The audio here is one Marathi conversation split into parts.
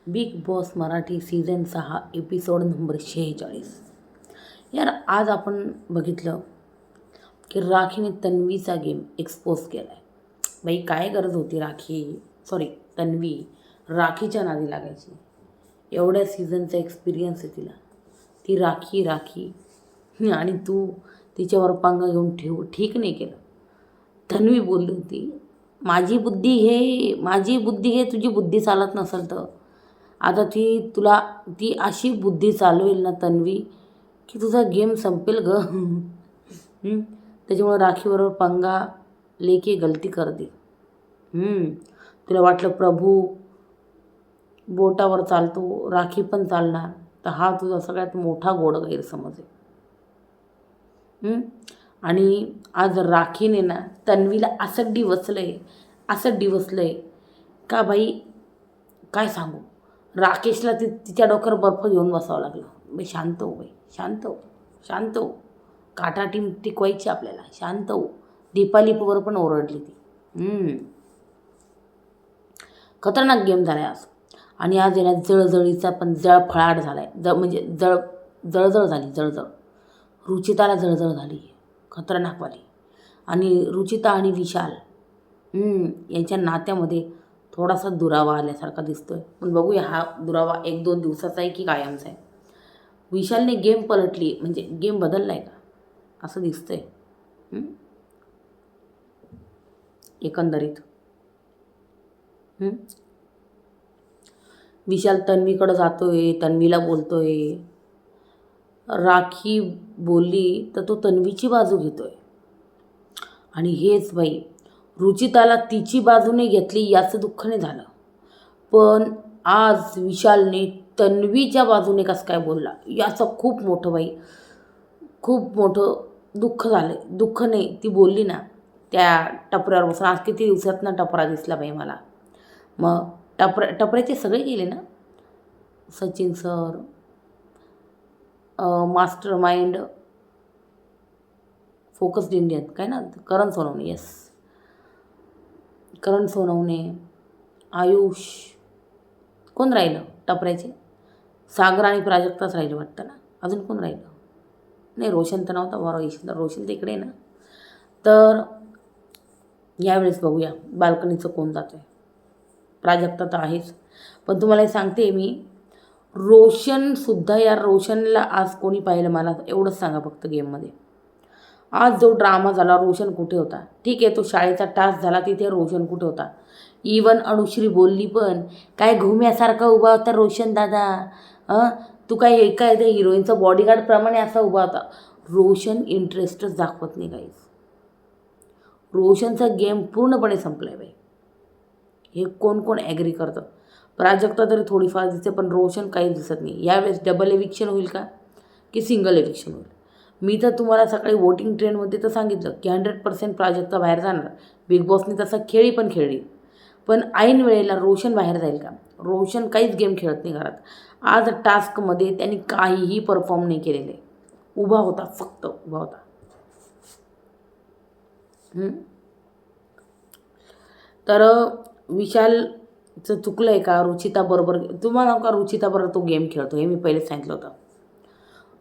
Big boss Marathi season 6 episode number 46. यार आज आपण बघितलं की राखीने तन्वीचा गेम एक्सपोज केला आहे. बाई काय गरज होती तन्वी राखीच्या नादी लागायची. एवढ्या सीझनचा एक्सपिरियन्स आहे तिला. ती राखी आणि तू तिच्यावर पंगा घेऊन ठीक नाही केलं. तन्वी बोलली होती, माझी बुद्धी घे, तुझी बुद्धी चालत नसेल तर. आता ती अशी बुद्धी चालवेल ना तन्वी की तुझा गेम संपेल ग. त्याच्यामुळे राखीबरोबर पंगा लेके गलती कर दे. तुला वाटलं प्रभू बोटावर चालतो, राखी पण चालणार, तर हा तुझा सगळ्यात मोठा गोड गैरसमज आहे. आणि आज राखीने ना तन्वीला असं डिवचलंय का बाई काय सांगू. राकेशला तिच्या डोक्यावर बर्फ घेऊन बसावं लागलं. बाई शांत हो. काटा टीम टिकवायची आपल्याला, शांत हो. दीपालीवर पण ओरडली ती. खतरनाक गेम झाला आहे आज. आणि आज येणार जळजळीचा पण जळफळाट झाला आहे. म्हणजे जळजळ झाली. रुचिताला जळजळ झाली खतरनाकवाली. आणि रुचिता आणि विशाल यांच्या नात्यामध्ये थोडासा दुरावा आल्यासारखा दिसतोय. पण बघूया हा दुरावा 1-2 दिवसाचा आहे की कायमचा आहे. विशालने गेम पलटली, म्हणजे गेम बदलला आहे का असं दिसतंय एकंदरीत. विशाल तन्वीकडं जातोय, तन्वीला बोलतोय. राखी बोलली तर तो तन्वीची बाजू घेतोय. आणि हेच बाई रुचिताला तिची बाजूने घेतली याचं दुःख नाही झालं, पण आज विशालने तन्वीच्या बाजूने कसं काय बोलला याचं खूप मोठं दुःख झालं. दुःख नाही, ती बोलली ना त्या टपऱ्यावर बसून. आज किती दिवसातनं टपरा दिसला बाई मला. मग टपऱ्याचे सगळे गेले ना, Sachin sir, master mind, focused Indian, काय ना करण सोनवणे, आयुष, कोण राहिलं टपऱ्याचे? सागर आणि प्राजक्ताच राहिले वाटतं ना. अजून कोण राहिलं? नाही, रोशन तर नव्हता बरोबर. रोशन तर इकडे आहे ना. तर यावेळेस बघूया बाल्कनीचं कोण जातं आहे. प्राजक्ता तर आहेच, पण तुम्हाला हे सांगते मी, रोशनसुद्धा. यार रोशनला आज कोणी पाहिलं मला एवढंच सांगा फक्त गेममध्ये. आज जो ड्रामा झाला, रोशन कुठे होता? ठीक आहे, तो शाळेचा टास्क झाला, तिथे रोशन कुठे होता? इवन अनुश्री बोलली पण, काय घुम्यासारखा उभा होता रोशन दादा. तू काय त्या हिरोईनचा बॉडीगार्डप्रमाणे असा उभा होता. रोशन इंटरेस्टच दाखवत नाही गाईज. रोशनचा गेम पूर्णपणे संपला आहे बाई. हे कोण ॲग्री करतं? प्राजक्ता तरी थोडीफार दिसते, पण रोशन काहीच दिसत नाही. यावेळेस डबल एविक्शन होईल का की सिंगल एविक्शन होईल? मी तर तुम्हाला सकाळी वोटिंग ट्रेंडमध्ये तर सांगितलं की 100% प्राजक्ता बाहेर जाणार. बिग बॉसने तसा खेळी पण खेळली, पण ऐन वेळेला रोशन बाहेर जाईल का? रोशन काहीच गेम खेळत नाही घरात. आज टास्कमध्ये त्यांनी काहीही परफॉर्म नाही केलेले. उभा होता, फक्त उभा होता. तर विशालचं चुकलं आहे का? रुचिताबरोबर तुम्हाला का रुचिताबरोबर तो गेम खेळतो हे मी पहिलेच सांगितलं होतं.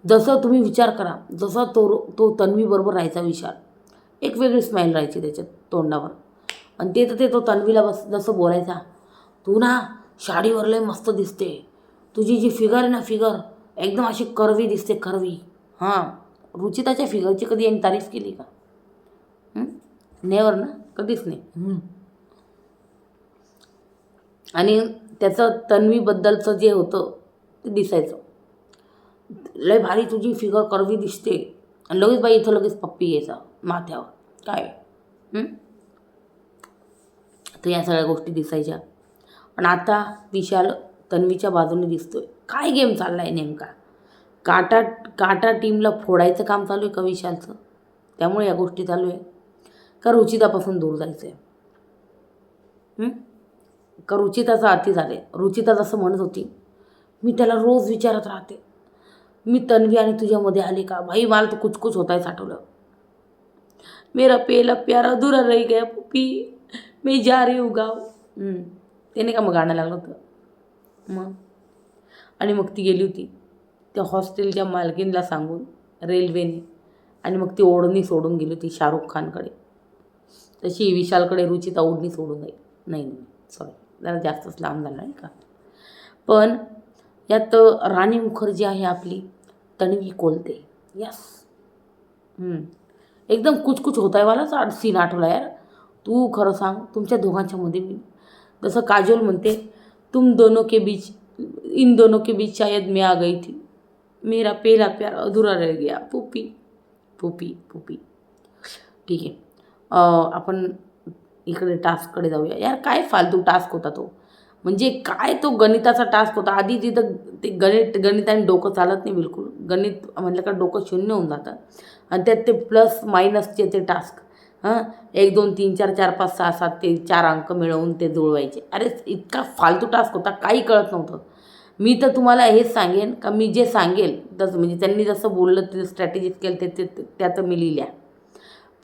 जसं तुम्ही विचार करा, जसा तो तन्वीबरोबर राहायचा विशाल, एक वेगळी स्माईल राहायची त्याच्या तोंडावर. आणि ते तो तन्वीला जसं बोलायचा, तू ना साडीवर लय मस्त दिसते, तुझी जी फिगर आहे ना, फिगर एकदम अशी करवी दिसते, करवी. रुचिताच्या फिगरची कधी यांनी तारीफ केली का? नेवर ना, कधीच नाही. आणि त्याचं तन्वीबद्दलचं जे होतं ते दिसायचं, लय भारी तुझी फिगर करवी दिसते, आणि लगेच बाई इथं लगेच पप्पी यायचा माथ्यावर. काय तर या सगळ्या गोष्टी दिसायच्या. पण आता विशाल तन्वीच्या बाजूने दिसतोय. काय गेम चालला आहे नेमका? काटा टीमला फोडायचं काम चालू आहे का विशालचं? त्यामुळे या गोष्टी चालू आहे का रुचितापासून दूर जायचं आहे? का रुचिताचा अति झाले? रुचिता जसं म्हणत होती, मी त्याला रोज विचारत राहते, मी तन्वी आणि तुझ्यामध्ये आले का? भाई मला तर कुछ होता है साठवलं. मेरा पहला प्यार अधूरा रह गया पुपी, मैं जा रही हूँ गाव. त्याने का मग गाणं लागलं होतं. मग आणि मग ती गेली होती त्या हॉस्टेलच्या मालकीणला सांगून रेल्वेने, आणि मग ती ओढणी सोडून गेली होती शाहरुख खानकडे. तशी विशालकडे रुचिता ओढणी सोडून जाईल. नाही सॉरी, जरा जास्तच लांब झालं नाही का. पण यात राणी मुखर्जी आहे आपली तन्वी कोलते. यस, एकदम कुछ कुछ होता है वाला सीन आठवला यार. तू खरं सांग, तुमच्या दोघांच्या मध्ये मी जसं काजोल म्हणते, इन दोनों के बीच शायद मैं आ गई थी, मेरा पहला प्यार अधूरा रह गया, पुपी पुपी पुपी. ठीक आहे, आपण इकडे टास्ककडे जाऊया. यार काय फालतू टास्क होता तो, म्हणजे काय तो गणिताचा टास्क होता. आधी तिथं ते गणिताने डोकं चालत नाही बिलकुल. गणित म्हटलं का डोकं शून्य होऊन जातं, आणि त्यात ते प्लस मायनसचे ते टास्क. 1 2 3 4 4 5 6 7 ते 4 अंक मिळवून ते जुळवायचे. अरे इतका फालतू टास्क होता, काही कळत नव्हतं. मी तर तुम्हाला हेच सांगेन का, मी जे सांगेल तसं, म्हणजे त्यांनी जसं बोललं ते स्ट्रॅटेजीज केलं ते त्यात मी लिहिल्या.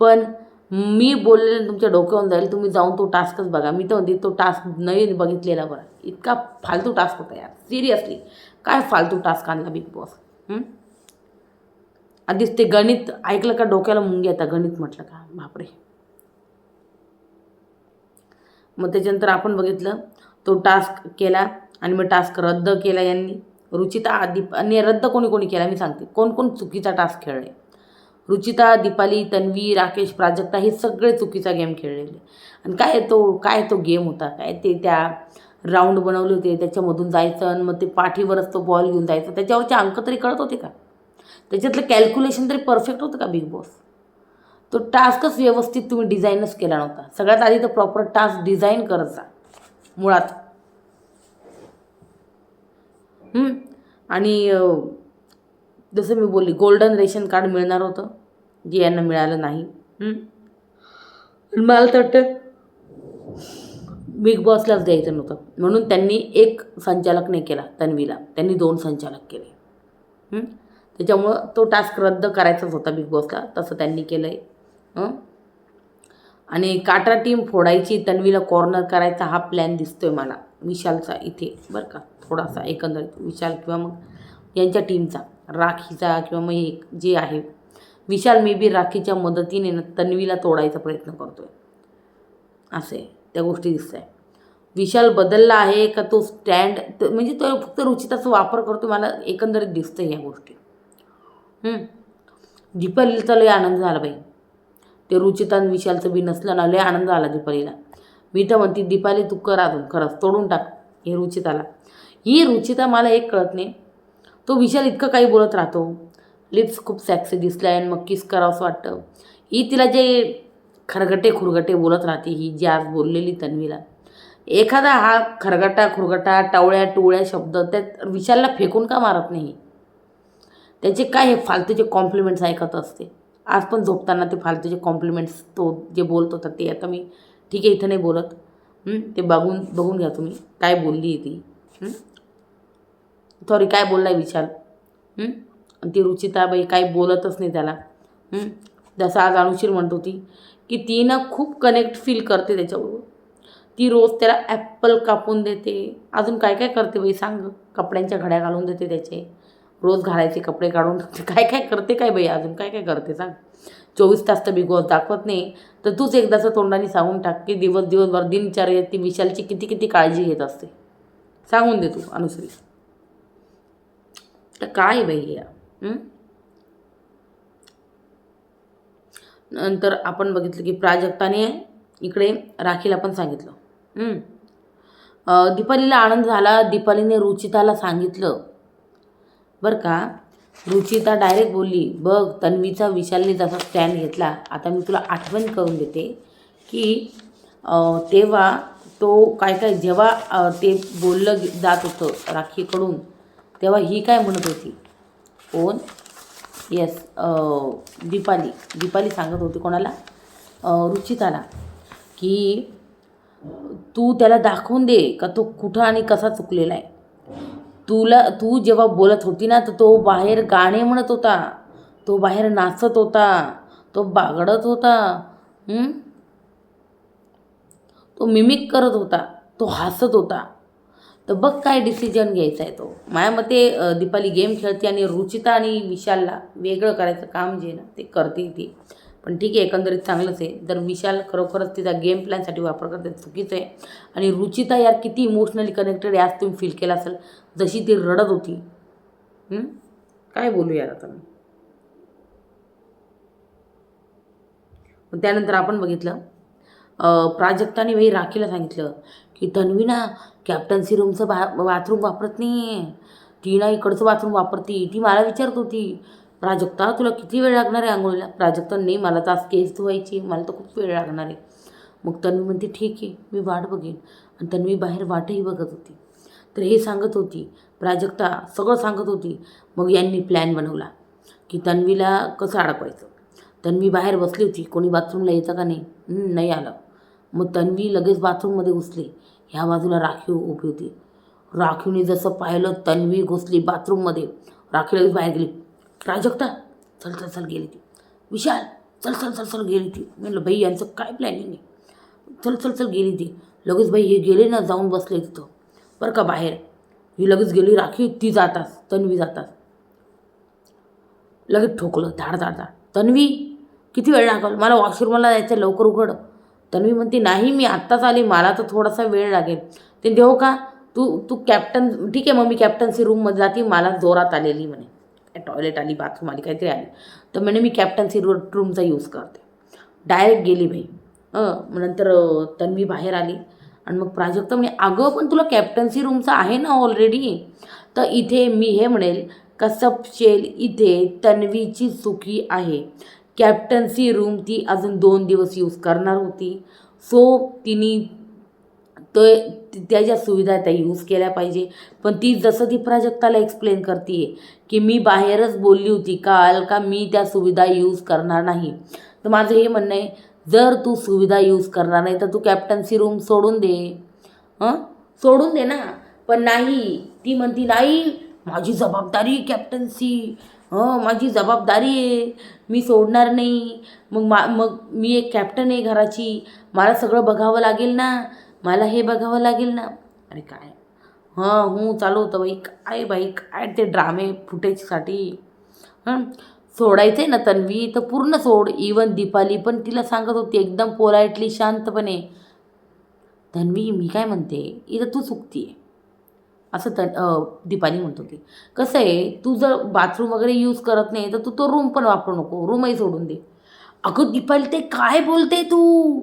पण मी बोललेलं तुमच्या डोक्यावरून जाईल, तुम्ही जाऊन तो टास्कच बघा. मी तर म्हणते तो टास्क नाही बघितलेला बरं. इतका फालतू टास्क होता यार, सिरियसली. काय फालतू टास्क आणला बिग बॉस. आधीच ते गणित ऐकलं का डोक्याला मुंगी येतात. गणित म्हटलं का बापरे. मग त्याच्यानंतर आपण बघितलं तो टास्क केला, आणि मग टास्क रद्द केला यांनी. रुचिता आणि रद्द कोणी केला मी सांगते. कोण चुकीचा टास्क खेळले. रुचिता, दीपाली, तन्वी, राकेश, प्राजक्ता हे सगळे चुकीचा गेम खेळलेले. आणि काय तो गेम होता. काय ते त्या राऊंड बनवले होते, त्याच्यामधून जायचं आणि मग ते पाठीवरच तो बॉल घेऊन जायचं. त्याच्यावरचे अंक तरी कळत होते का? त्याच्यातलं कॅल्क्युलेशन तरी परफेक्ट होतं का बिग बॉस? तो टास्कच व्यवस्थित तुम्ही डिझाईनच केला नव्हता. सगळ्यात आधी तर प्रॉपर टास्क डिझाईन करत जा मुळात. आणि जसं मी बोलली, गोल्डन रेशन कार्ड मिळणार होतं, जे यांना मिळालं नाही. मला तर वाटतं बिग बॉसलाच द्यायचं नव्हतं, म्हणून त्यांनी एक संचालक नाही केला तन्वीला, त्यांनी 2 संचालक केले. त्याच्यामुळं तो टास्क रद्द करायचाच होता बिग बॉसला, तसं त्यांनी केलं आहे. आणि काटा टीम फोडायची, तन्वीला कॉर्नर करायचा हा प्लॅन दिसतोय मला विशालचा इथे बरं का. थोडासा एकंदरीत विशाल किंवा मग यांच्या टीमचा, राखीचा किंवा मग एक जे आहे विशाल, मे बी राखीच्या मदतीने तन्वीला तोडायचा प्रयत्न करतोय, असे त्या गोष्टी दिसत आहे. विशाल बदलला आहे का तो स्टँड, म्हणजे तो फक्त रुचिताचा वापर करतो, मला एकंदरीत दिसतं ह्या गोष्टी. दीपालीचा लय आनंद झाला बाई, ते रुचिता आणि विशालचं बी नसलं ना, लय आनंद झाला दीपालीला. मी तर म्हणते दीपाली तू कर अजून, खरंच तोडून टाक हे रुचिताला. ही रुचिता मला एक कळत नाही, तो विशाल इतकं काही बोलत राहतो, लिप्स खूप सॅक्सी दिसलाय आणि मग किस करावं असं वाटतं. ही तिला जे खरगटे खुरगटे बोलत राहते, ही जी आज बोललेली तन्वीला, एखादा हा खुरगटा टावळ्या टोळ्या शब्द त्यात विशालला फेकून का मारत नाही? त्याचे काय हे फालतूचे कॉम्प्लिमेंट्स ऐकत असते. आज पण झोपताना ते फालतूचे कॉम्प्लिमेंट्स तो जे बोलत होता ते, आता मी ठीक आहे इथं नाही बोलत, ते बघून घ्या तुम्ही काय बोलली आहे ती. सॉरी, काय बोलला विशाल. आणि ती रुचिताबाई काही बोलतच नाही त्याला. जसं आज अनुशीर म्हणत होती की ती ना खूप कनेक्ट फील करते त्याच्याबरोबर, ती रोज त्याला ॲपल कापून देते, अजून काय काय करते बाई सांग. कपड्यांच्या घड्या घालून देते त्याचे, रोज घालायचे कपडे काढून काय काय करते काय बाई, अजून काय काय करते सांग. 24 तास तर बिग बॉस दाखवत नाही, तर तूच एकदाचं तोंडाने सांगून टाक की दिवसभर दिनचर्या ती विशालची किती काळजी घेत असते, सांगून दे तू अनुश्री. तर काय बाई या. नंतर आपण बघितलं की प्राजक्ताने इकडे राखीला पण सांगितलं. दीपालीला आनंद झाला, दीपालीने रुचिताला सांगितलं बरं का. रुचिता डायरेक्ट बोलली, बघ तन्वीचा विशालने जसा स्टँड घेतला, आता मी तुला आठवण करून देते की तेव्हा तो काय जेव्हा ते बोललं जात होतं राखीकडून, तेव्हा ही काय म्हणत होती, कोण, येस दीपाली सांगत होती कोणाला, रुचिताला, की तू त्याला दाखवून दे का तो कुठं आणि कसा चुकलेला आहे. तू जेव्हा बोलत होती ना, तर तो बाहेर गाणे म्हणत होता, तो बाहेर नाचत होता, तो बागडत होता, तो मिमिक करत होता, तो हसत होता. तर बघ काय डिसिजन घ्यायचा आहे तो. माझ्या मते दीपाली गेम खेळते आणि रुचिता आणि विशालला वेगळं करायचं काम जे ना ते करते ती. पण ठीक आहे, एकंदरीत चांगलंच आहे. जर विशाल खरोखरच तिचा गेम प्लॅनसाठी वापर करते चुकीचं आहे. आणि रुचिता यार किती इमोशनली कनेक्टेड आहे आज तुम्ही फील केला असेल, जशी ती रडत होती. काय बोलू यार आता मी. त्यानंतर आपण बघितलं प्राजक्ताने भाई राखीला सांगितलं की तन्वी ना कॅप्टन्सी रूमचं बाथरूम वापरत नाही, ती ना इकडचं बाथरूम वापरती. ती मला विचारत होती, प्राजक्ता तुला किती वेळ लागणार आहे आंघोळीला. प्राजक्ता नाही, मला तर आज केस धुवायची, मला तर खूप वेळ लागणार आहे. मग तन्वी म्हणते ठीक आहे मी वाट बघेन. आणि तन्वी बाहेर वाटही बघत होती. तर हे सांगत होती प्राजक्ता, सगळं सांगत होती. मग यांनी प्लॅन बनवला की तन्वीला कसं अडकवायचं. तन्वी बाहेर बसली होती, कोणी बाथरूमला येतं का नाही, नाही आलं. मग तन्वी लगेच बाथरूममध्ये घुसली. ह्या बाजूला राखीव उभी होती. राखीवने जसं पाहिलं तन्वी घुसली बाथरूममध्ये, राखी लगेच बाहेर गेली. प्राजक्ता चल चल चल गेली ती. विशाल चल चल चल चल गेली ती. म्हणलं बाई यांचं काय प्लॅनिंग आहे. चल चल चल गेली ती. लगेच बाई हे गेले ना जाऊन बसले तिथं बरं का बाहेर. ही लगेच गेली राखी, ती जाताच तन्वी जाताच लगेच ठोकलं धाड धाड धाड. तन्वी किती वेळ लागेल, मला वॉशरूमला जायचं लवकर उघड. तन्वी म्हणते नाही मी आत्ताच आली, मला तर थोडासा वेळ लागेल. ते देऊ का तू तू कॅप्टन, ठीक आहे मग मी कॅप्टन्सी रूममध्ये जाते, मला जोरात आलेली म्हणे, टॉयलेट आली बाथरूम आली काहीतरी आली. तर म्हणे मी कॅप्टन्सी रूमचा यूज करते. डायरेक्ट गेली बाई. मग नंतर तन्वी बाहेर आली आणि मग प्राजक्ता म्हणे अगं पण तुला कॅप्टन्सी रूमचं आहे ना ऑलरेडी. तर इथे मी हे म्हणेल का सबशेल इथे तन्वीची चुकी आहे. कॅप्टन्सी रूम ती अजून 2 दिवस यूज करणार होती. सो तिने त्या ज्या सुविधा त्या यूज केल्या पाहिजे. पण ती जसं ती प्राजक्ताला एक्सप्लेन करते आहे की मी बाहेरच बोलली होती काल का मी त्या सुविधा यूज करणार नाही. तर माझं हे म्हणणं आहे जर तू सुविधा यूज करणार नाही तर तू कॅप्टन्सी रूम सोडून दे. सोडून दे ना. पण नाही, ती म्हणती नाही माझी जबाबदारी कॅप्टन्सी, माझी जबाबदारी आहे, मी सोडणार नाही. मग मी एक कॅप्टन आहे घराची, मला सगळं बघावं लागेल ना, मला हे बघावं लागेल ना. अरे काय चालू होतं बाई काय ते ड्रामे फुटेजसाठी. सोडायचं आहे ना तन्वी तर पूर्ण सोड. इवन दीपाली पण तिला सांगत होती एकदम पोलाइटली शांतपणे, तन्वी मी काय म्हणते इथं तू चुकती आहे असं दीपाली म्हणत होती. कसं आहे तू जर बाथरूम वगैरे यूज करत नाही तर तू तो रूम पण वापरू नको, रूमही सोडून दे. अगं दीपाली ते काय बोलते तू.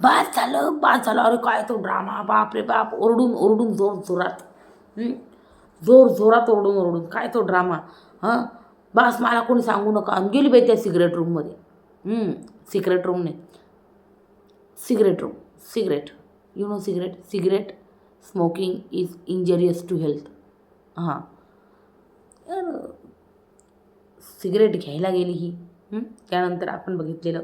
बास झालं. अरे काय तो ड्रामा, बाप रे बाप. ओरडून जोरात ओरडून काय तो ड्रामा. बास मला कोणी सांगू नका. आणि गेली बाई त्या सिगरेट रूममध्ये. सिक्रेट रूम नाही, cigarette room. Cigarette smoking is injurious to health. Cigarette घ्यायला गेली ही. त्यानंतर आपण बघितलेलं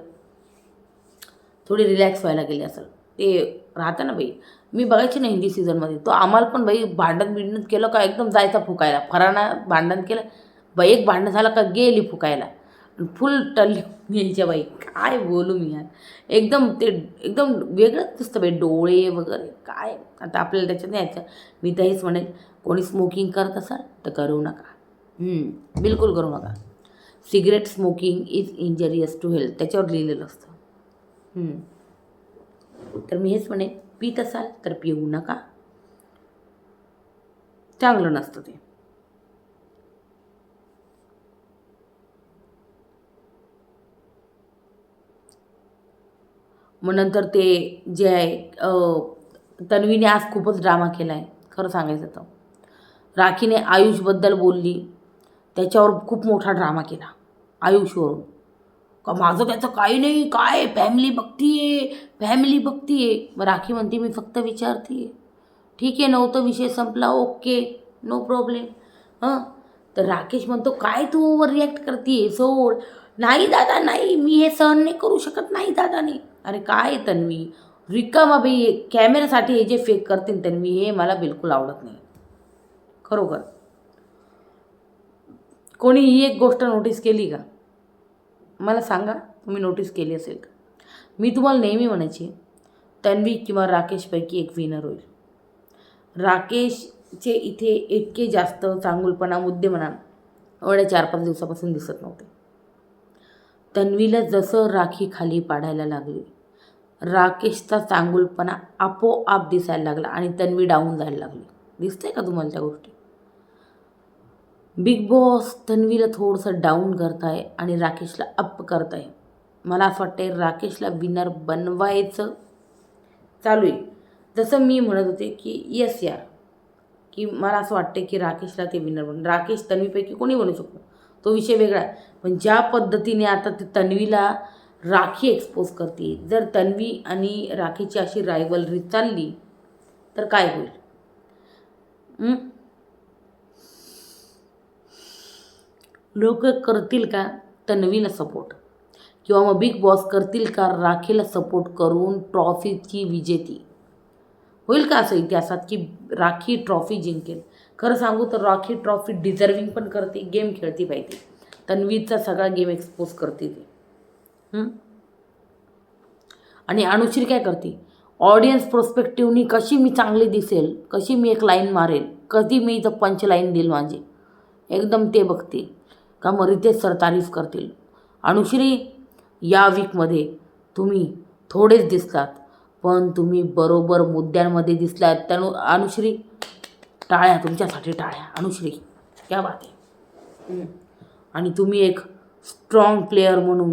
थोडी रिलॅक्स व्हायला गेली असेल. ते राहतं ना बाई, मी बघायची ना हिंदी सीझनमध्ये, तो आम्हाला पण बाई भांडण केलं का एकदम जायचा फुकायला. फराना भांडण केलं बाई, एक भांडण झालं का गेली फुकायला, फुल टल्ली यायच्या बाई. काय बोलू मी यार, एकदम वेगळंच दिसतं बाई, डोळे वगैरे काय. आता आपल्याला त्याच्यात नाही यायचं. मी तर हेच म्हणेल कोणी स्मोकिंग करत असाल तर करू नका, बिलकुल करू नका. Cigarette smoking is injurious to health त्याच्यावर लिहिलेलं असतं. तर मी हेच म्हणेन पीत असाल तर पिऊ नका, चांगलं नसतं ते. मग नंतर ते जे आहे तन्वीने आज खूपच ड्रामा केला आहे खरं सांगायचं तर. राखीने आयुषबद्दल बोलली, त्याच्यावर खूप मोठा ड्रामा केला आयुषवरून का माझं त्याचं काही नाही, काय फॅमिली बघतीये. मग राखी म्हणते मी फक्त विचारते. ठीक आहे, नव्हतं विषय संपला, ओके नो प्रॉब्लेम. तर राकेश म्हणतो काय तू ओव्हर रिॲक्ट करते, सोड. नाही दादा नाही, मी हे सहन नाही करू शकत, नाही दादा नाही. अरे काय तन्वी रिकामा बाई, कॅमेऱ्यासाठी हे जे फेक करते तन्वी, हे मला बिलकुल आवडत नाही खरोखर. कोणी ही एक गोष्ट नोटीस केली का, मला सांगा तुम्ही नोटीस केली असेल का. मी तुम्हाला नेहमी म्हणायची तन्वी किंवा राकेशपैकी एक विनर होईल. राकेशचे इथे इतके जास्त चांगुलपणा मुद्दे म्हणा एवढ्या 4-5 दिवसापासून दिसत नव्हते. तन्वीला जसं राखी खाली पाडायला लागली, राकेशचा चांगुलपणा आपोआप दिसायला लागला आणि तन्वी डाऊन जायला लागली. दिसतंय का तुम्हाला त्या गोष्टी? बिग बॉस तन्वीला थोडंसं डाऊन करताय आणि राकेशला अप करताय. मला असं वाटतंय राकेशला विनर बनवायचं चालू आहे. जसं मी म्हणत होते की येस यार, की मला असं वाटतं की राकेशला ते विनर राकेश तन्वीपैकी कोणी बनू शकतो, तो विषय वेगळा आहे. पण ज्या पद्धतीने आता ते तन्वीला राखी एक्सपोज करते, जर तन्वी आणि राखीची अशी रायव्हलरी चालली तर काय होईल? लोक करतील का तन्वीला सपोर्ट, किंवा मग बिग बॉस करतील का राखीला सपोर्ट करून ट्रॉफीची विजेती होईल का असं इतिहासात की राखी ट्रॉफी जिंकेल? खरं सांगू तर राखी ट्रॉफी डिझर्विंग पण करते, गेम खेळती पाहिजे. तन्वीचा सगळा गेम एक्सपोज करते ती. आणि अनुश्री काय करते? ऑडियन्स प्रोस्पेक्टिव्हनी कशी मी चांगली दिसेल, कशी मी एक लाईन मारेल, कधी मी इथं पंच लाईन देईल माझी, एकदम ते बघते. का मग रितेश सर तारीफ करतील. अनुश्री, या वीकमध्ये तुम्ही थोडेच दिसलात, पण तुम्ही बरोबर मुद्द्यांमध्ये दिसलात. त्यानु अनुश्री, टाळ्या तुमच्यासाठी, टाळ्या अनुश्री, क्या बात आहे. आणि तुम्ही एक स्ट्रॉंग प्लेयर म्हणून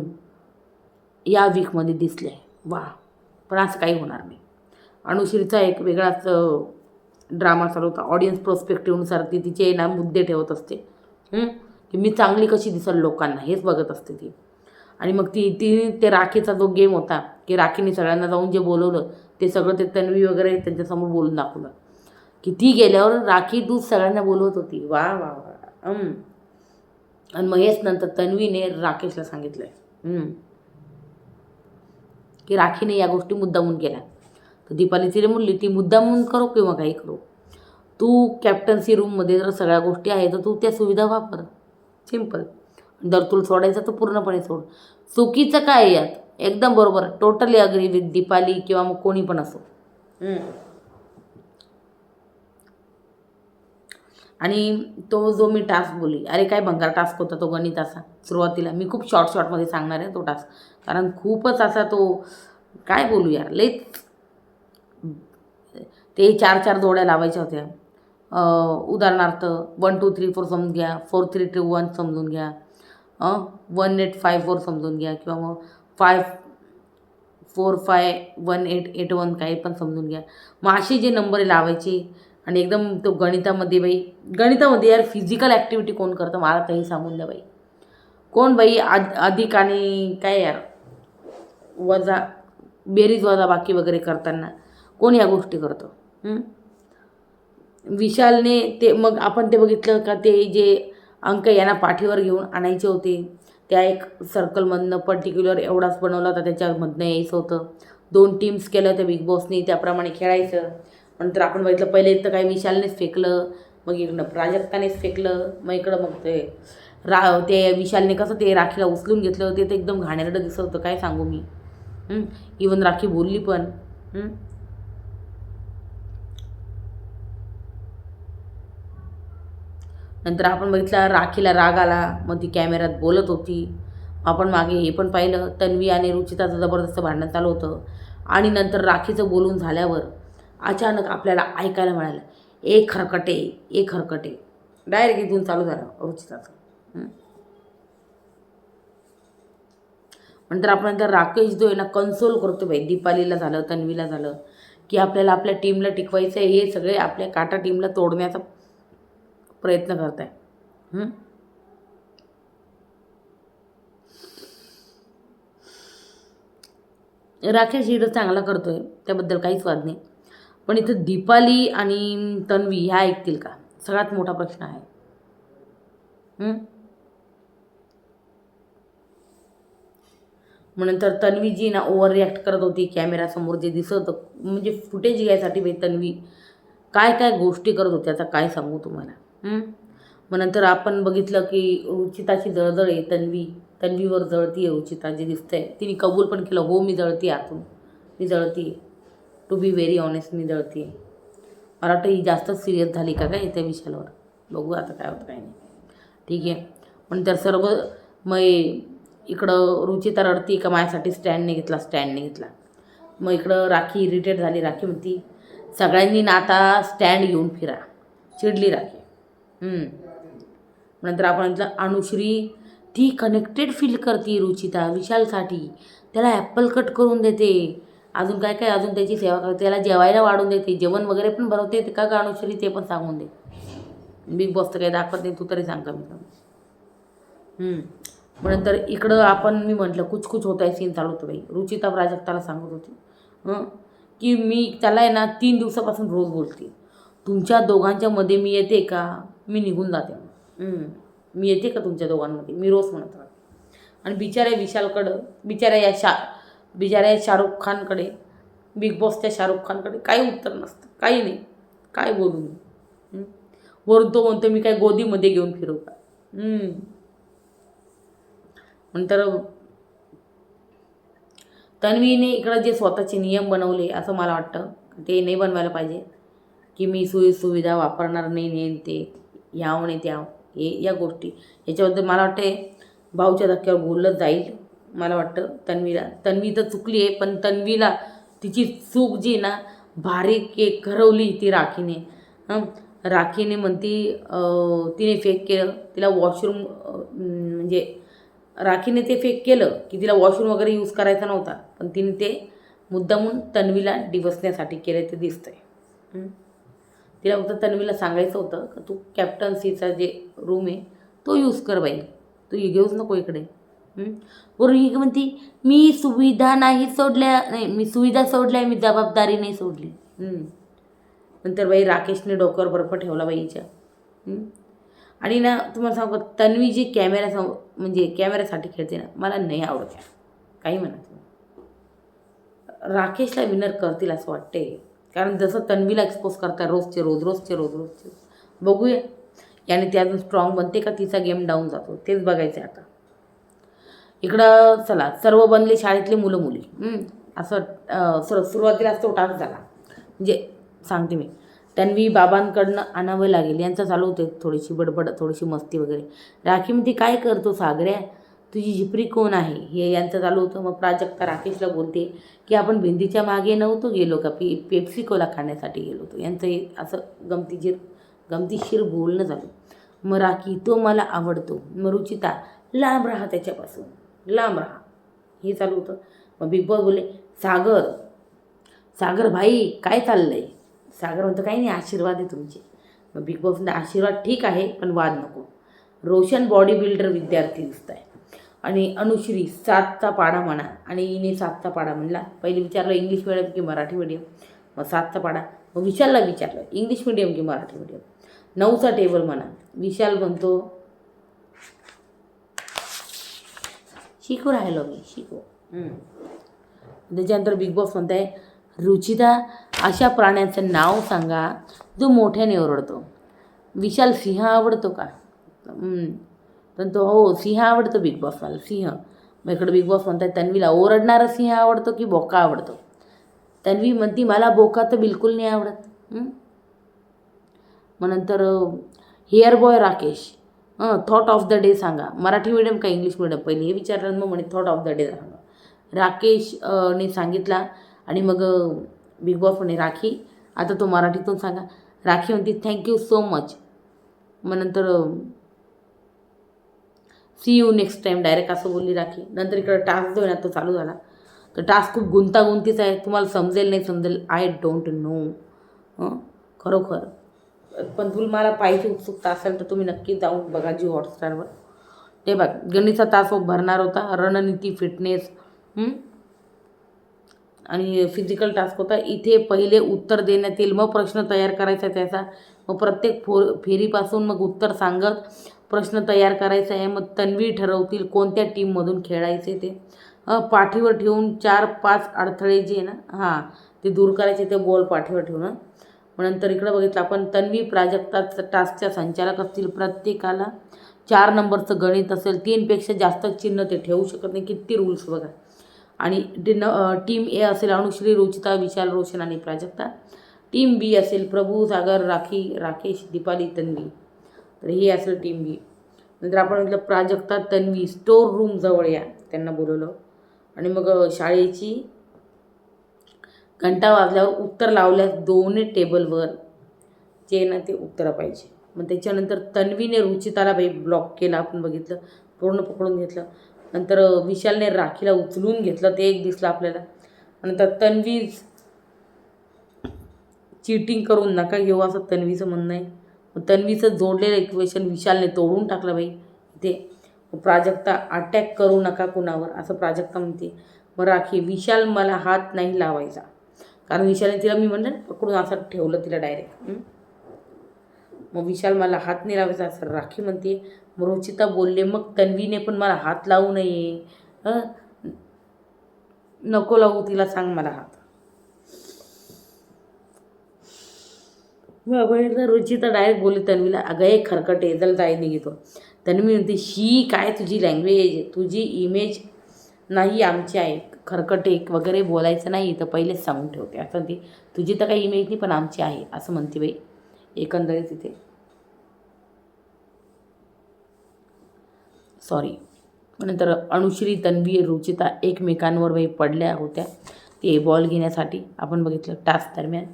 या वीकमध्ये दिसले, वा. पण असं काही होणार नाही. अनुश्रीचा एक वेगळाच ड्रामा चालू होता. ऑडियन्स प्रोस्पेक्टिव्हनुसार ती तिचे ना मुद्दे ठेवत असते, की मी चांगली कशी दिसेल लोकांना, हेच बघत असते ती. आणि मग ती ते राखीचा जो गेम होता, की राखीने सगळ्यांना जाऊन जे बोलवलं ते सगळं ते तन्वी वगैरे त्यांच्यासमोर बोलून दाखवलं, की ती गेल्यावर राखी तू सगळ्यांना बोलवत होती, वा वा वा. आणि मग हेच नंतर तन्वीने राकेशला सांगितलं की राखीने या गोष्टी मुद्दामून केल्या. तर दीपाली तिने म्हणली ती मुद्दामून करो किंवा काही करो, तू कॅप्टन्सी रूममध्ये जर सगळ्या गोष्टी आहेत तर तू त्या सुविधा वापर, सिम्पल. जर तुला सोडायचं तर पूर्णपणे सोड. चुकीचं काय आहे यात? एकदम बरोबर, टोटली अग्री विथ दीपाली किंवा मग कोणी पण असो. आणि तो जो मी टास्क बोलली, अरे काय भंगार टास्क होता तो गणिताचा. सुरुवातीला मी खूप शॉर्टमध्ये सांगणार आहे तो टास्क, कारण खूपच असा तो, काय बोलू यार, लईच. ते 4-4 जोड्या लावायच्या होत्या. उदाहरणार्थ 1 2 3 4 समजून घ्या, 4 3 2 1 समजून घ्या, 1 8 5 4 समजून घ्या, किंवा मग 5 4 5 1 8 8 1 काही पण समजून घ्या. मग असे जे नंबर लावायचे आणि एकदम तो गणितामध्ये यार फिजिकल ॲक्टिव्हिटी कोण करतं मला काही सांगून द्या बाई. कोण बाई अधिक आणि काय यार वजा, बेरीज वजा बाकी वगैरे करताना कोण या गोष्टी करतं? विशालने ते, मग आपण ते बघितलं का ते जे अंक यांना पाठीवर घेऊन आणायचे होते, त्या एक सर्कलमधनं पर्टिक्युलर एवढाच बनवला होता, त्याच्यामधनं यायचं होतं. 2 टीम्स केल्या होत्या बिग बॉसनी, त्याप्रमाणे खेळायचं. नंतर आपण बघितलं पहिले तर काही विशालनेच फेकलं, मग इकडं प्राजक्तानेच फेकलं, मग इकडं मग ते विशालने कसं ते राखीला उचलून घेतलं, ते तर एकदम घाणेरडं दिसत होतं, काय सांगू मी. इवन राखी बोलली पण. नंतर आपण बघितलं राखीला राग आला, मग ती कॅमेऱ्यात बोलत होती. आपण मागे हे पण पाहिलं, तन्वी आणि रुचिताचं जबरदस्त भांडण चालू होतं. आणि नंतर राखीचं बोलून झाल्यावर अचानक आपल्याला ऐकायला मिळालं, एक खरकटे, डायरेक्ट इथून चालू झालं रुचिताचं. नंतर आपण राकेश जो आहे ना कन्सोल करतो बाई, दीपालीला झालं, तन्वीला झालं, की आपल्याला आपल्या टीमला टिकवायचं आहे, हे सगळे आपल्या काटा टीमला तोडण्याचा प्रयत्न करत आहे. राकेश हिरो चांगला करतोय, त्याबद्दल काहीच वाद नाही. पण इथं दीपाली आणि तन्वी ह्या ऐकतील का, सगळ्यात मोठा प्रश्न आहे. मग नंतर तन्वी जी ना ओव्हर रिॲक्ट करत होती, कॅमेऱ्यासमोर जे दिसत होतं, म्हणजे फुटेज घ्यायसाठी बाई तन्वी काय काय गोष्टी करत होती, आता काय सांगू तुम्हाला. मग नंतर आपण बघितलं की रुचिताची जळजळ आहे, तन्वीवर जळती आहे रुचिता, जे दिसतंय. तिने कबूल पण केलं, हो मी जळती आतून, मी जळती, टू बी व्हेरी ऑनेस्ट, मी जळती. मला वाटतं ही जास्तच सिरियस झाली का काय त्या विषयावर. बघू आता काय होतं काय नाही. ठीक आहे. पण तर सर्व मग इकडं रुचिता रडती का माझ्यासाठी स्टँड नाही घेतला. मग इकडं राखी इरिटेट झाली. राखी म्हणती सगळ्यांनी ना आता स्टँड घेऊन फिरा. चिडली राखी. नंतर आपण म्हटलं अनुश्री ती कनेक्टेड फील करते रुचिता विशालसाठी. त्याला ॲपल कट करून देते, अजून काय काय अजून त्याची सेवा करते, त्याला जेवायला वाढून देते, जेवण वगैरे पण बनवते का ग अनुश्री ते पण सांगून दे. बिग बॉस तर काही दाखवत नाही, तू तरी सांग का मी. मग नंतर इकडं मी म्हटलं कुछ होत आहे सीन चालू होतं बाई. रुचिता प्राजक्ताला सांगत होती की मी त्याला आहे ना 3 दिवसापासून रोज बोलते, तुमच्या दोघांच्या मध्ये मी येते का, मी निघून जाते. मी येते का तुमच्या दोघांमध्ये, मी रोज म्हणत राहते. आणि बिचाऱ्या विशालकडं बिचाऱ्या शाहरुख खानकडे, बिग बॉसच्या शाहरुख खानकडे काही उत्तर नसतं, काही नाही. काय बोलू मी. वरून तो म्हणतो मी काय गोदीमध्ये घेऊन फिरू का. नंतर तन्वीने इकडं जे स्वतःचे नियम बनवले असं मला वाटतं ते नाही बनवायला पाहिजे, की मी सुविधा वापरणार नाही ते याव नाही त्याव या गोष्टी. याच्याबद्दल मला वाटते भाऊच्या धक्क्यावर बोललं जाईल. मला वाटतं तन्वी तर चुकली आहे, पण तन्वीला तिची चूक जी ना बारीक घरवली ती राखीने म्हणती तिने फेक केलं, तिला वॉशरूम म्हणजे राखीने ते फेक केलं की तिला वॉशरूम वगैरे यूज करायचा नव्हता, पण तिने ते मुद्दामून तन्वीला डिवसण्यासाठी केलं ते दिसतंय. तिला फक्त तन्वीला सांगायचं होतं का तू कॅप्टन्सीचा जे रूम आहे तो यूज कर बाई, तू घेऊच नको इकडे. बरोबर ही म्हणती मी सुविधा सोडल्या, मी जबाबदारी नाही सोडली. नंतर बाई राकेशने डोक्यावर बर्फ ठेवला बाईच्या. आणि ना तुम्हाला सांगू तन्वी जी कॅमेऱ्यासाठी खेळते ना, मला नाही आवडत काही म्हणा. राकेशला विनर करतील असं वाटते, कारण जसं तन्वीला एक्सपोज करता रोजचे रोज बघूया याने ती अजून स्ट्रॉंग बनते का तिचा गेम डाऊन जातो, तेच बघायचं आता. इकडं चला सर्व बनले शाळेतले मुलं मुली. असं सुरुवातीला तो टास्क झाला. म्हणजे सांगते मी तन्वी बाबांकडनं आणावं लागेल यांचं चालू होते, थोडीशी बडबड, थोडीशी मस्ती वगैरे. राखी म्हणते काय करतो सागऱ्या, तुझी झिपरी कोण आहे, हे यांचं चालू होतं. मग प्राजक्ता राकेशला बोलते की आपण भिंतीच्या मागे नव्हतो गेलो का, पेप्सी कोला खाण्यासाठी गेलो होतो. यांचं असं गमतीशीर बोलणं झालं. मग राखी तो मला आवडतो, मग रुचिता लांब राहा त्याच्यापासून, लांब राहा, हे चालू होतं. मग बिग बॉस बोलले सागर भाई काय चाललंय. सागर म्हणतो काही नाही, आशीर्वाद आहे तुमचे. मग बिग बॉसने आशीर्वाद ठीक आहे पण वाद नको. रोशन बॉडी बिल्डर विद्यार्थी दिसत आहे आणि अनुश्री 7चा पाढा म्हणा, आणि हिने 7चा पाढा म्हणला. पहिले विचारलं इंग्लिश मिडियम की मराठी मिडियम, मग 7चा पाढा. मग विशालला विचारलं इंग्लिश मिडियम की मराठी मिडियम. 9चा टेबल म्हणा. विशाल म्हणतो शिकू राहिलो मी, शिकू. त्याच्यानंतर बिग बॉस म्हणताय रुचिता अशा प्राण्याचं नाव सांगा जो मोठ्याने ओरडतो. विशाल सिंह आवडतो का, पण तो हो सिंह आवडतो बिग बॉस मला, सिंह. मग इकडं बिग बॉस म्हणतात तन्वीला ओरडणारा सिंह आवडतो की बोका आवडतो. तन्वी म्हणती मला बोका तर बिलकुल नाही आवडत. मग नंतर hair boy Rakesh thought of the day सांगा, मराठी मीडियम का इंग्लिश मीडियम, पहिले हे विचारलं. मग म्हणे थॉट ऑफ द डे सांगा. राकेशने सांगितला आणि मग बिग बॉस म्हणे राखी आता तो मराठीतून सांगा. राखी म्हणते थँक्यू सो मच. मग नंतर see you next time direct असं बोलली राखी. नंतर इकडं टास्क जो आहे ना तो चालू झाला. तर टास्क खूप गुंतागुंतीचा आहे, तुम्हाला समजेल नाही समजेल आय डोंट नो खरोखर, पण मला पाहिजे उत्सुकता असेल तर तुम्ही नक्की जाऊन बघा जिओ हॉटस्टारवर. ते बघ गणितचा तास भरणार होता, रणनीती, फिटनेस आणि फिजिकल टास्क होता. इथे पहिले उत्तर देण्यात येईल, मग प्रश्न तयार करायचा त्याचा, मग प्रत्येक फेरीपासून मग उत्तर सांगत प्रश्न तयार करायचा आहे. मग तन्वी ठरवतील कोणत्या टीममधून खेळायचे ते. पाठीवर ठेवून 4-5 अडथळे जे ना ते दूर करायचे, ते बॉल पाठीवर ठेवून. मग नंतर इकडं बघितलं आपण तन्वी प्राजक्ता टास्कच्या संचालक असतील, प्रत्येकाला 4 नंबरचं गणित असेल, 3पेक्षा जास्त चिन्ह ते ठेवू शकत नाही. किती रूल्स बघा. आणि टीम ए असेल अनुश्री, रुचिता, विशाल, रोशन आणि प्राजक्ता. टीम बी असेल प्रभू, सागर, राखी, राकेश, दीपाली, तन्वी. तर ही असेल टीम बी. नंतर आपण म्हटलं प्राजक्ता, तन्वी स्टोर रूम जवळ या, त्यांना बोलवलं. आणि मग शाळेची घंटा वाजल्यावर उत्तर लावल्यास दोन्ही टेबलवर जे ना ते उत्तरं पाहिजे. मग त्याच्यानंतर तन्वीने रुचिताला बाई ब्लॉक केला, आपण बघितलं, पूर्ण पकडून घेतलं. नंतर विशालने राखीला उचलून घेतलं, ते एक दिसलं आपल्याला. नंतर तन्वी चीटिंग करून नका घेऊ असं तन्वीचं म्हणणं आहे. मग तन्वीचं जोडलेलं इक्वेशन विशालने तोडून टाकलं बाई इथे. प्राजक्ता अटॅक करू नका कुणावर असं प्राजक्ता म्हणते. मग राखी, विशाल मला हात नाही लावायचा, कारण विशालने तिला मी म्हणलं पकडून असं ठेवलं तिला डायरेक्ट. मग विशाल मला हात नाही लावायचा असं राखी म्हणते. मग रुचिता बोलले मग तन्वीने पण मला हात लावू नये, नको लावू तिला, सांग मला हात. मग रुचिता डायरेक्ट बोलली तन्वीला, अगं हे खरकटे जल जाय निघतो. तन्वी म्हणते शी काय तुझी लँग्वेज, तुझी इमेज नाही आमची आहे, खरकटे वगैरे बोलायचं नाही तर पहिलेच सांगून ठेवते. असं ती तुझी तर काही इमेज नाही पण आमची आहे असं म्हणते बाई एकंदरीत तिथे. सॉरी. नंतर अनुश्री, तन्वी, रुचिता एकमेकांवर बाई पडल्या होत्या ते बॉल घेण्यासाठी, आपण बघितलं टास्क दरम्यान.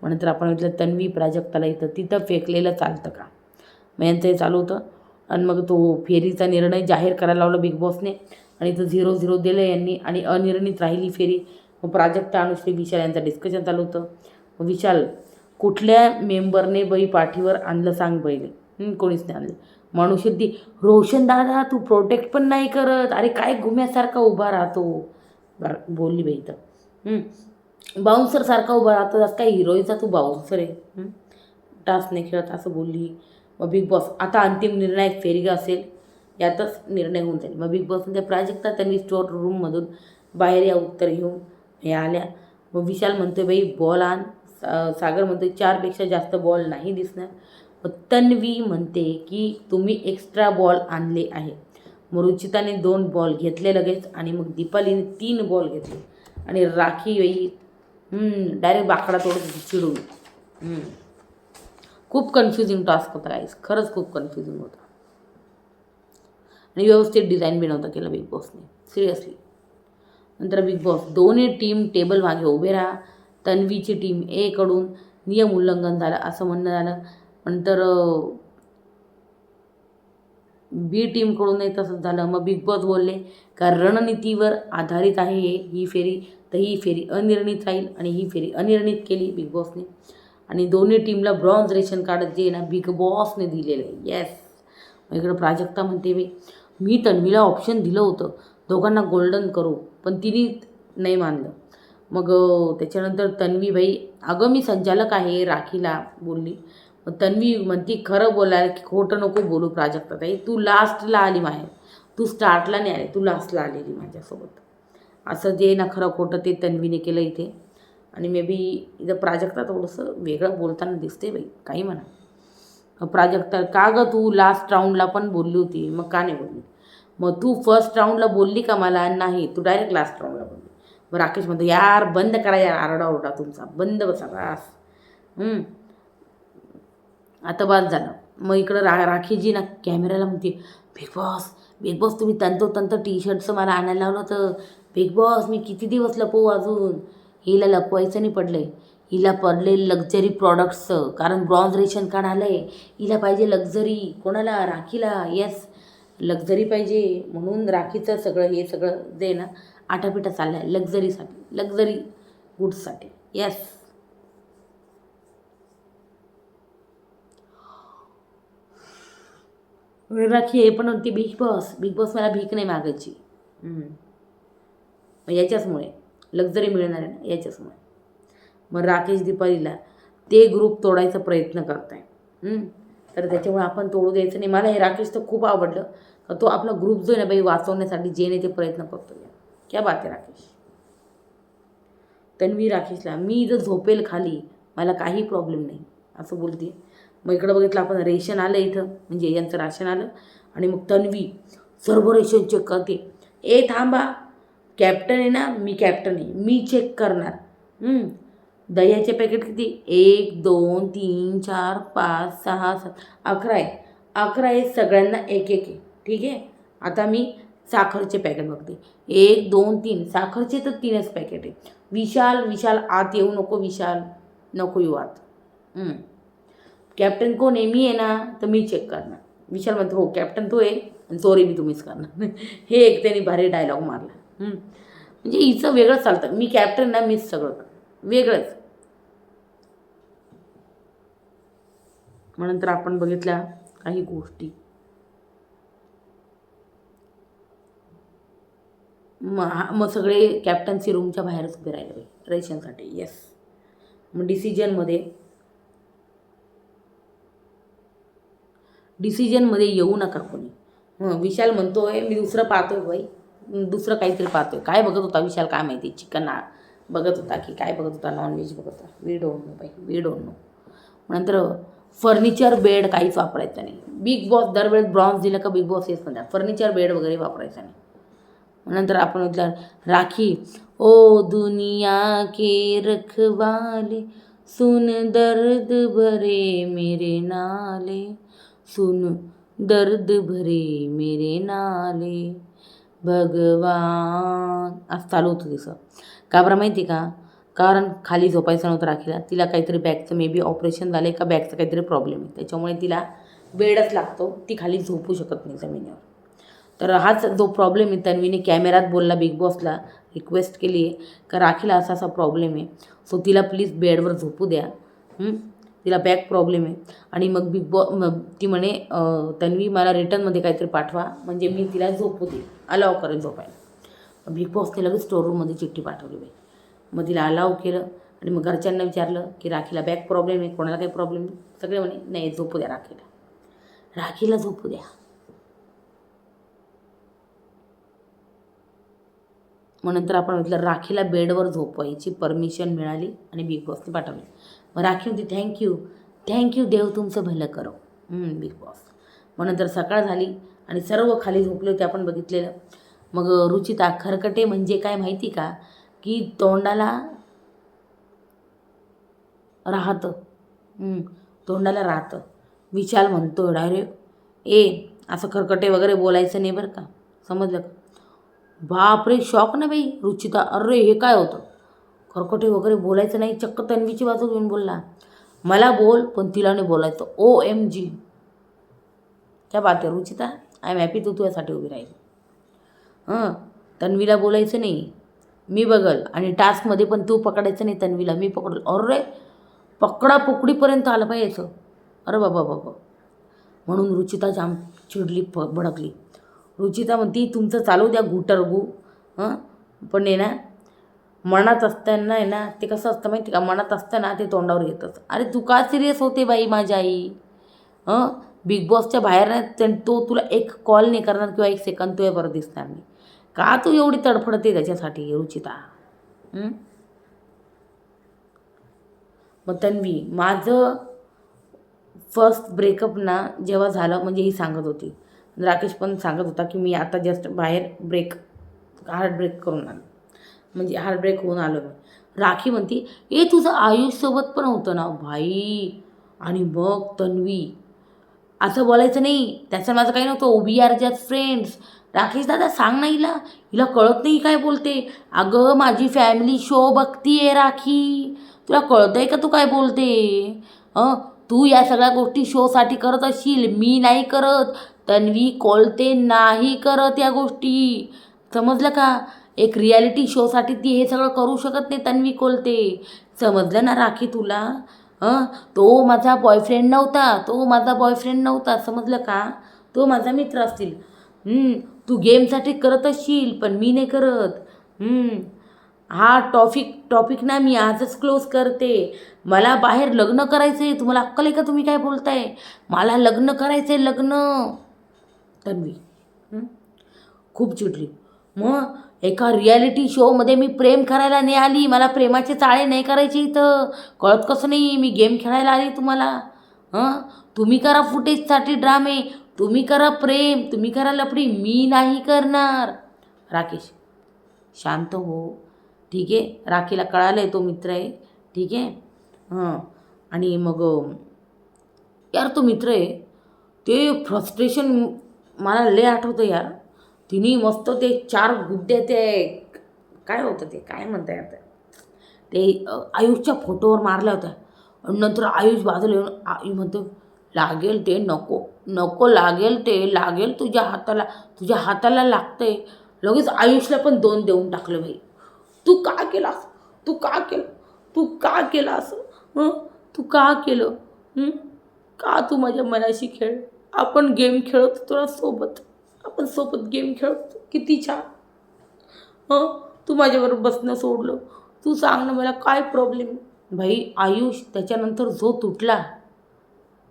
मग नंतर आपण बघितलं तन्वी प्राजक्ताला इथं तिथं फेकलेलं चालतं का, मग यांचं हे चालू होतं. आणि मग तो फेरीचा निर्णय जाहीर करायला लावला बिग बॉसने, आणि इथं 0-0 दिलं यांनी आणि अनिर्णित राहिली फेरी. मग प्राजक्ता, अनुश्री, विशाल यांचं डिस्कशन चालू होतं. मग विशाल, कुठल्या मेंबरने बाई पाठीवर आणलं सांग पहिले, कोणीच नाही आणलं. माणूस ती, रोशन दादा तू प्रोटेक्ट पण नाही करत, अरे काय गुम्यासारखा उभा राहतो, बोलली बाई इथं. बाउन्सर सारखा उभा राहतो, आज काय हिरोईचा तू बाउन्सर आहे, टास्क नाही खेळत असं बोलली. मग बिग बॉस, आता अंतिम निर्णायक फेरी असेल, यातच निर्णय होऊन जाईल. मग बिग बॉस म्हणजे प्राजक्ता त्यांनी स्टोर रूममधून बाहेर या उत्तर घेऊन हे आल्या. मग विशाल म्हणतो बाई बॉल आण, सागर म्हणतो 4पेक्षा जास्त बॉल नाही दिसणार. मग तन्वी म्हणते की तुम्ही एक्स्ट्रा बॉल आणले आहे. मग रुचिताने 2 बॉल घेतले लगेच, आणि मग दीपालीने 3 बॉल घेतले, आणि राखी बाई डायरेक्ट बाकडा तोडत चिडून. खूप कन्फ्युजिंग टास्क होता गाईस, खरंच खूप कन्फ्युजिंग होता, आणि व्यवस्थित डिझाईन बी नव्हता केलं बिग बॉसने, सिरियसली. नंतर बिग बॉस, दोन्ही टीम टेबल मागे उभे राहा. तन्वीची टीम ए कडून नियम उल्लंघन झालं असं म्हणणं झालं. नंतर बी टीमकडूनही तसंच झालं. मग बिग बॉस बोलले का रणनीतीवर आधारित आहे ही फेरी, तर ही फेरी अनिर्णित राहील, आणि ही फेरी अनिर्णित केली बिग बॉसने. आणि दोन्ही टीमला ब्रॉन्झ रेशन कार्ड जे ना बिग बॉसने दिलेलं आहे. येस. मग इकडं प्राजक्ता म्हणते बाई, मी तन्वीला ऑप्शन दिलं होतं दोघांना गोल्डन करू, पण तिने नाही मानलं. मग त्याच्यानंतर तन्वी बाई, अगं मी संचालक आहे, राखीला बोलली. मग तन्वी म्हणती खरं बोलायला की खोटं नको बोलू प्राजक्ता ताई, तू लास्टला आली माहेर, तू स्टार्टला नाही आली, तू लास्टला आलेली माझ्यासोबत. असं जे ना खरं खोटं ते तन्वीने केलं इथे. आणि मे बी इथं प्राजक्ता थोडंसं वेगळं बोलताना दिसते बाई, काही म्हणा. प्राजक्ता, का गं तू लास्ट राऊंडला पण बोलली होती, मग का नाही बोलली? मग तू फर्स्ट राऊंडला बोलली का मला? नाही, तू डायरेक्ट लास्ट राऊंडला बोलली. मग राकेश म्हणतो यार बंद करा यार आरडाओरडा तुमचा, बंद बसा बास, आता बाद झालं. मग इकडं राखीजी ना कॅमेऱ्याला म्हणते, बिग बॉस तुम्ही तंतोतंत टी-शर्टचं मला आणायला लावलं होतं, बिग बॉस मी किती दिवस लपवू अजून, हिला लपवायचं नाही पडलं आहे, हिला पडले लक्झरी प्रॉडक्ट्सचं, कारण ब्रॉन्झ रेशन कार्ड आलं आहे, हिला पाहिजे लक्झरी. कोणाला? राखीला. येस, लक्झरी पाहिजे, म्हणून राखीचं सगळं हे सगळं जे ना आटापिटा चाललं आहे लक्झरीसाठी, लक्झरी गुड्ससाठी. येस. राखी हे पण म्हणते बिग बॉस मला भीक नाही मागायची, मग याच्याचमुळे लक्झरी मिळणार आहे ना, याच्याचमुळे. मग राकेश दीपालीला ते ग्रुप तोडायचा प्रयत्न करत आहे, तर त्याच्यामुळे आपण तोडू द्यायचं नाही. मला हे राकेश तर खूप आवडलं का तो आपला ग्रुप जो आहे ना बाई वाचवण्यासाठी जे नाही ते प्रयत्न करतो. क्या बात आहे राकेश. तन्वी राकेशला, मी जर झोपेल खाली मला काही प्रॉब्लेम नाही असं बोलते. मग इकडं बघितलं आपण रेशन आलं इथं, म्हणजे यांचं राशन आलं, आणि मग तन्वी सर्व रेशन चेक करते. थांबा, कॅप्टन आहे ना, मी कॅप्टन आहे, मी चेक करणार. दह्याचे पॅकेट किती? 1 2 3 4 5 6 7 11 आहे. 11 आहे, सगळ्यांना एक एक आहे. ठीक आहे. आता मी साखरचे पॅकेट बघते. 1 2 3 साखरचे तर 3च पॅकेट आहे. विशाल विशाल आत येऊ नको. विशाल नको येऊ आत. कॅप्टन कोण आहे? मी आहे ना, तर मी चेक करणार. विशाल म्हणतो हो कॅप्टन तो आहे आणि चोरी बी तुम्हीच करणार. हे एक त्यांनी भारी डायलॉग मारला. म्हणजे हिचं वेगळंच चालतं. मी कॅप्टन ना, मीच सगळं करणार. वेगळंच. मग नंतर आपण बघितल्या काही गोष्टी. मग सगळे कॅप्टन्सी रूमच्या बाहेरच उभे राहिले बाई रेशनसाठी. येस. मग डिसिजनमध्ये येऊ नका कोणी. विशाल म्हणतोय मी दुसरं पाहतोय बाई, दुसरं काहीतरी पाहतोय. काय बघत होता विशाल काय माहिती? चिकन बघत होता की काय बघत होता? नॉनव्हेज बघत होता. वी डोंट नो बाई, वी डोंट नो. नंतर फर्निचर बेड काहीच वापरायचं नाही. बिग बॉस दरवेळेस ब्रॉन्झ दिलं का बिग बॉस हेच म्हणतात फर्निचर बेड वगैरे वापरायचं नाही. नंतर आपण म्हटलं राखी, ओ दुनिया के रखवाले सुन दर्द भरे मेरे नाले, सुन दर्द भरे मेरे नाले भगवान. आज चालू होतं तिचं. का बरं माहिती का? कारण खाली झोपायचं नव्हतं राखीला. तिला काहीतरी बॅगचं मे बी ऑपरेशन झालं आहे का बॅगचा काहीतरी प्रॉब्लेम आहे. त्याच्यामुळे तिला बेडच लागतो. ती खाली झोपू शकत नाही जमिनीवर. तर हाच जो प्रॉब्लेम आहे तन्वीने कॅमेऱ्यात बोलला, बिग बॉसला रिक्वेस्ट केली आहे का राखीला असा असा प्रॉब्लेम आहे, सो तिला प्लीज बेडवर झोपू द्या. तिला बॅक प्रॉब्लेम आहे. आणि मग ती म्हणे तन्वी मला रिटर्नमध्ये काहीतरी पाठवा म्हणजे मी तिला झोपू दे, अलाव करेल झोपायला. बिग बॉसने लगेच स्टोर रूममध्ये चिठ्ठी पाठवली बाई. मग तिला अलाव केलं आणि मग घरच्यांना विचारलं की राखीला बॅक प्रॉब्लेम आहे, कोणाला काही प्रॉब्लेम? सगळे म्हणे नाही झोपू द्या राखीला, राखीला झोपू द्या. मग नंतर आपण म्हटलं राखीला बेडवर झोपवायची परमिशन मिळाली आणि बिग बॉसने पाठवली. मग राखी होती थँक्यू देव तुमचं भलं करो. Big boss. मग नंतर सकाळ झाली आणि सर्व खाली झोपले होते आपण बघितलेलं. मग रुचिता खरकटे म्हणजे काय माहिती का? की तोंडाला राहतं. तोंडाला राहतं. विशाल म्हणतो डायरेक्ट असं खरकटे वगैरे बोलायचं नाही बरं का, समजलं का? बापरे शॉक ना बाई रुचिता. अरे हे काय होतं? खरकटे वगैरे बोलायचं नाही. चक्क तन्वीची बाजू घेऊन बोलला. मला बोल पण तिला नाही बोलायचं. OMG. क्या बात आहे रुचिता. आय एम हॅपी तू तुझ्यासाठी उभी राहील. तन्वीला बोलायचं नाही, मी बघल. आणि टास्कमध्ये पण तू पकडायचं नाही तन्वीला, मी पकडल. अरे पकडापकडीपर्यंत आलं पाहिजे. अरे बाबा बाबा. म्हणून रुचिता जाम चिडली, भडकली. रुचिता म्हणती तुमचं चालू द्या गुटरगू. पण आहे ना मनात असताना आहे ना ते कसं असतं माहिती का? मनात असताना ते तोंडावर येतच. अरे तू का सिरियस होते बाई माझी आई? बिग बॉसच्या बाहेर नाही तो तुला एक कॉल नाही करणार किंवा 1 सेकंद तुझ्या बरं दिसणार नाही. का तू एवढी तडफडते त्याच्यासाठी रुचिता? मग तन्वी माझं फर्स्ट ब्रेकअप ना जेव्हा झालं म्हणजे ही सांगत होती, राकेश पण सांगत होता की मी आता जस्ट बाहेर हार्ट ब्रेक करून आलो, म्हणजे हार्ट ब्रेक होऊन आलो मी. राखी म्हणती तुझं आयुषसोबत पण होतं ना भाई. आणि मग तन्वी असं बोलायचं नाही, त्याचं माझं काही नव्हतं. We are just friends. Rakesh दादा सांग ना हिला कळत नाही काय बोलते. अगं माझी फॅमिली शो बघतीये राखी, तुला कळतं आहे का तू काय बोलते? तू या सगळ्या गोष्टी शोसाठी करत असशील, मी नाही करत. तन्वी कोलते नाही करत या गोष्टी, समजलं का? एक रियालिटी शोसाठी ती हे सगळं करू शकत नाही तन्वी कोलते, समजलं ना राखी तुला? तो माझा बॉयफ्रेंड नव्हता, समजलं का? तो माझा मित्र असतील. तू गेमसाठी करत असशील पण मी नाही करत. हा टॉपिक ना मी आजच क्लोज करते. मला बाहेर लग्न करायचं आहे. तुम्हाला अक्कल आहे का? तुम्ही काय बोलताय? मला लग्न करायचं आहे, लग्न. तन्वी खूप चिडली. मग एका रियालिटी शोमध्ये मी प्रेम करायला नाही आली, मला प्रेमाचे चाळे नाही करायचे इथं, कळत कसं नाही? मी गेम खेळायला आली तुम्हाला. तुम्ही करा फुटेजसाठी ड्रामे, तुम्ही करा प्रेम, तुम्ही करा लफडी, मी नाही करणार. राकेश शांत हो, ठीक आहे? राखीला कळालं आहे तो मित्र आहे, ठीक आहे. हां. आणि मग यार तो मित्र आहे ते फ्रस्ट्रेशन मला लय आठवतं यार. तिने मस्त ते 4 गुद्द्या ते काय होतं ते काय म्हणता येतं ते आयुषच्या फोटोवर मारल्या होत्या. आणि नंतर आयुष बाजूला येऊन आई म्हणतो, "लागेल ते नको, नको लागेल ते, लागेल तुझ्या हाताला लागतंय." लगेच आयुषला पण 2 देऊन टाकले भाई. "तू का केलास? तू का केलं? तू का केलं असं? हं? तू का केलं? हं? का तू माझ्या मनाशी खेळ? आपण गेम खेळत होतो ना सोबत. आपण सोबत गेम खेळत होतो. किती छान. हं? तू माझ्याबरोबर बसणं सोडलं. तू सांग ना मला काय प्रॉब्लेम आहे?" भाई आयुष त्याच्यानंतर जो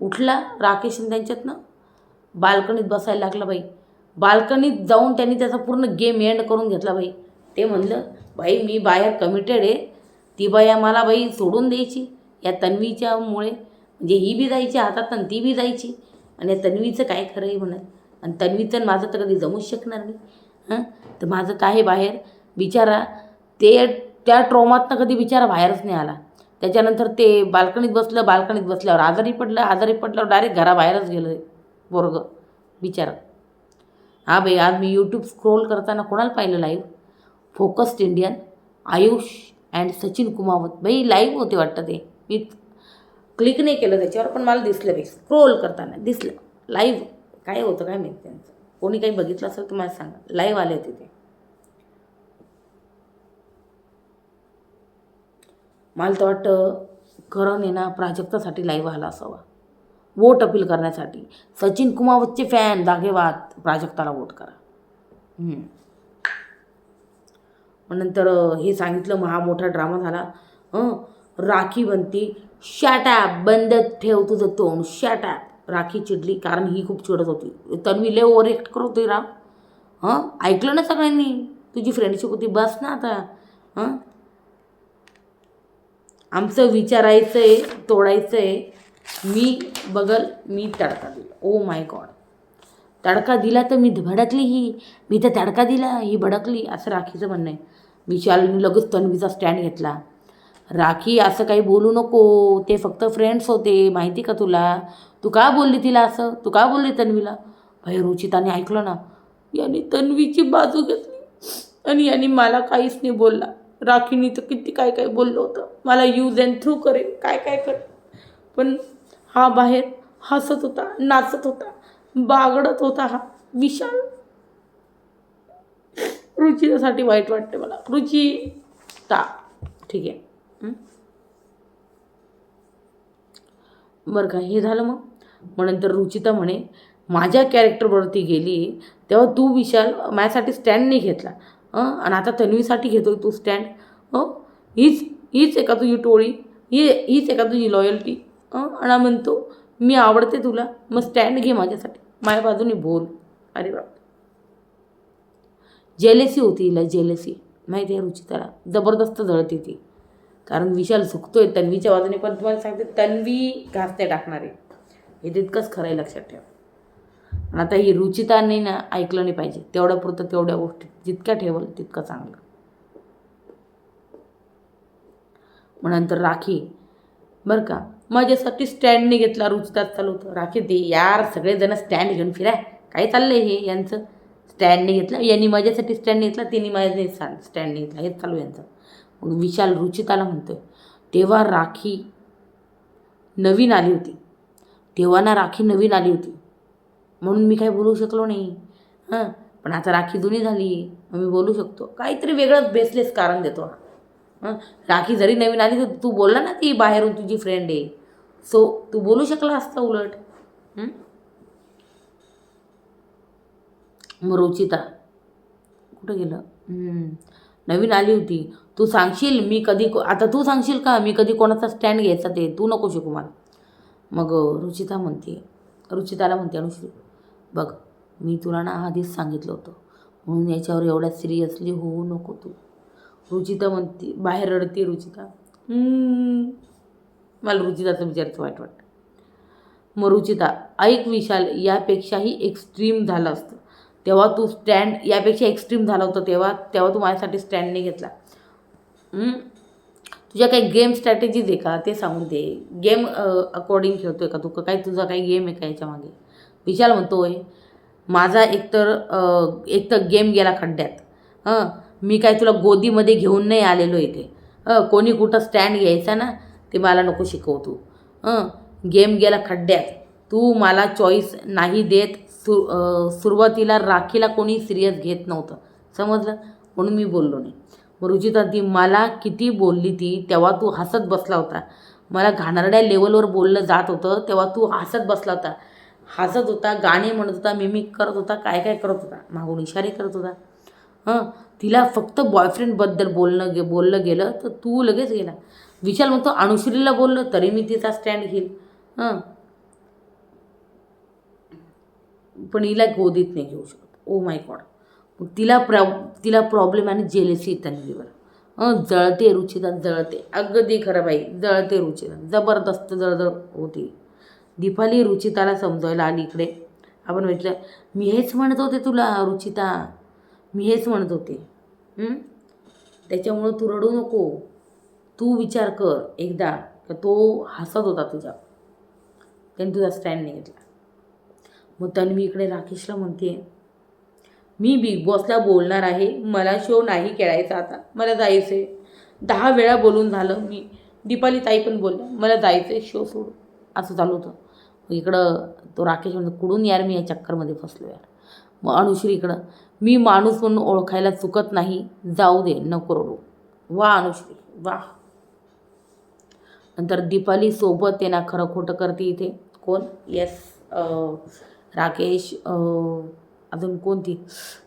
उठला राकेश आणि त्यांच्यातनं बाल्कनीत बसायला लागला बाई. बाल्कनीत जाऊन त्यांनी त्याचा पूर्ण गेम एंड करून घेतला बाई. ते म्हणलं, "भाई मी बाहेर कमिटेड आहे. ती बाया मला बाई सोडून द्यायची या तन्वीच्यामुळे. म्हणजे ही बी जायची हातात आणि ती बी जायची. आणि या तन्वीचं काय खरं आहे म्हणत. आणि तन्वीचं आणि माझं तर कधी जमूच शकणार नाही. हां तर माझं काय आहे बाहेर बिचारा ते त्या ट्रॉमातनं कधी बिचारा बाहेरच नाही आला. त्याच्यानंतर ते बाल्कनीत बसल्यावर आजारी पडल्यावर डायरेक्ट घराबाहेरच गेलं पोरगं बिचारा. हां बाई आज मी यूट्यूब स्क्रोल करताना कोणाला पाहिलं live? Focused Indian, Ayush and Sachin Kumawat. बाई लाईव्ह होते वाटतं ते. मी क्लिक नाही केलं त्याच्यावर पण मला दिसलं बाई स्क्रोल करताना दिसलं. लाईव्ह काय होतं काय माहिती त्यांचं. कोणी काही बघितलं असेल तर मला सांगा. लाईव्ह आले होते ते. मला तर वाटतं करण आहे ना प्राजक्तासाठी लाईव्ह आला असावा. वोट अपील करण्यासाठी. सचिन कुमावतचे फॅन जागेवाद प्राजक्ताला वोट करा. मग नंतर हे सांगितलं हा मोठा ड्रामा झाला. राखी म्हणती शॅट ॲप बंद ठेव तुझं तोंड शॅट ॲप. राखी चिडली कारण ही खूप चिडत होती. तन्वी लय ओव्हर ॲक्ट करत होती राव. ऐकलं ना सगळ्यांनी. तुझी फ्रेंडशिप होती बस ना आता. आमचं विचारायचं आहे तोडायचं आहे. मी तडका दिला. Oh my God. तडका दिला तर मी भडकली मी तर तडका दिला ही भडकली असं राखीचं म्हणणं आहे. विशालने लगेच तन्वीचा स्टँड घेतला. राखी असं काही बोलू नको. ते फक्त फ्रेंड्स होते माहिती का तुला. तू का बोलली तिला असं. तू का बोलली तन्वीला. भाई रुचिताने ऐकलं ना. यांनी तन्वीची बाजू घेतली आणि यांनी मला काहीच नाही बोलला. राखीने तर किती काय काय बोललं होतं. मला यूज अँड थ्रू करेल काय काय कर. पण हा बाहेर हसत होता नाचत होता बागडत होता हा विशाल. रुचितासाठी वाईट वाटते मला. रुचिता ठीक आहे. बरं का हे झालं. मग नंतर रुचिता म्हणे माझ्या कॅरेक्टरवरती गेली तेव्हा तू विशाल माझ्यासाठी स्टँड नाही घेतला आणि आता तन्वीसाठी घेतोय तू स्टँड. हीच आहे का तुझी टोळी. हीच आहे का तुझी लॉयल्टी. आणि म्हणतो मी आवडते तुला मग स्टँड घे माझ्यासाठी माझ्या बाजूने बोल. अरे बाप. जेलेसी होती हिला जेलेसी माहिती आहे रुचिताला. जबरदस्त जळते ती कारण विशाल चुकतोय तन्वीच्या बाजूने. पण तुम्हाला सांगते तन्वी घासते टाकणार आहे हे तितकंच खरं आहे लक्षात ठेवा. आणि आता ही रुचिताने ना ऐकलं नाही पाहिजे. तेवढ्यापुरतं तेवढ्या गोष्टी जितक्या ठेवल तितकं चांगलं. मग नंतर राखी बरं का माझ्यासाठी स्टँड नाही घेतला. रुचितात चालू होतं राखी दे यार सगळेजण स्टँड घेऊन फिराय काय चाललं आहे हे यांचं. स्टँड नाही घेतला यांनी माझ्यासाठी स्टँड नाही घेतला तिने माझ्या स्टँड नाही घेतला हेच चालू यांचं. मग विशाल रुचिताला म्हणतोय तेव्हा राखी नवीन आली होती. म्हणून मी काही बोलू शकलो नाही. पण आता राखी जुनी झाली मग मी बोलू शकतो. काहीतरी वेगळंच बेसलेस कारण देतो हा. राखी जरी नवीन आली तर तू बोलला ना ती बाहेरून तुझी फ्रेंड आहे सो तू बोलू शकला असता उलट. मग रुचिता कुठं गेलं. नवीन आली होती. तू सांगशील मी कधी आता तू सांगशील का मी कधी कोणाचा स्टँड घ्यायचा ते तू नको शिकू मला. मग रुचिताला म्हणते अनुश्री बघ मी तुला ना आधीच सांगितलं होतं म्हणून याच्यावर एवढ्या सिरियसली होऊ नको तू. रुचिता म्हणते बाहेर रडते रुचिता. मला रुचिताचं विचारायचं वाईट वाटतं. मग रुचिता ऐक विशाल यापेक्षाही एक्स्ट्रीम झालं असतं तेव्हा तू स्टँड यापेक्षा एक्स्ट्रीम झालं होतं तेव्हा तू माझ्यासाठी स्टँड नाही घेतला. तुझ्या काही गेम स्ट्रॅटेजीज आहे का ते सांगून दे. गेम अकॉर्डिंग खेळतो आहे का तू, का काही तुझा काही गेम आहे का याच्यामागे. विशाल म्हणतोय माझा एकतर गेम गेला खड्ड्यात. मी काय तुला गोदीमध्ये घेऊन नाही आलेलो इथे. कोणी कुठं स्टँड घ्यायचा ना ते मला नको शिकव तू. गेम गेला खड्ड्यात. तू मला चॉईस नाही देत. सुरुवातीला राखीला कोणी सिरियस घेत नव्हतं, समजलं, म्हणून मी बोललो नाही. मग रुचिता ती मला किती बोलली ती, तेव्हा तू हसत बसला होता. मला घाणेरड्या लेवलवर बोललं जात होतं तेव्हा तू हसत बसला होता. हसत होता, गाणे म्हणत होता, मिमिक करत होता, काय काय करत होता, मागून इशारे करत होता. तिला फक्त बॉयफ्रेंडबद्दल बोललं गेलं तर तू लगेच गेला. विशाल म्हणतो अनुश्रीला बोललं तरी मी तिचा स्टँड घेईल. पण हिला गोदीत नाही घेऊ शकत. Oh my God. मग तिला प्रॉब्लेम आणि जेलेसी तन्वीवर. जळते रुचिता, जळते. अगदी खरं बाई, जळते रुचिता, जबरदस्त जळजळ होती. दीपाली रुचिताला समजायला आली इकडे. आपण म्हटलं मी हेच म्हणत होते तुला रुचिता, मी हेच म्हणत होते. त्याच्यामुळं तू रडू नको. तू विचार कर एकदा का तो हसत होता तुझ्या, त्याने तुझा स्टँड नाही घेतला. मग तन्वी इकडे राकेशला म्हणते मी बिग बॉसला बोलणार आहे, मला शो नाही खेळायचा आता, मला जायचं आहे. 10 वेळा बोलून झालं मी. दीपाली ताई पण बोलल्या मला जायचं आहे, शो सोडू. असं चालू होतं. मग इकडं तो राकेश म्हणतो कुठून यार मी या चक्करमध्ये फसलो यार. मग अनुश्री इकडं मी माणूस म्हणून ओळखायला चुकत नाही, जाऊ दे नको रडू. वा अनुश्री वा. नंतर दीपाली सोबत ते ना खरं खोटं करते इथे. कोण? येस, राकेश, अजून कोणती,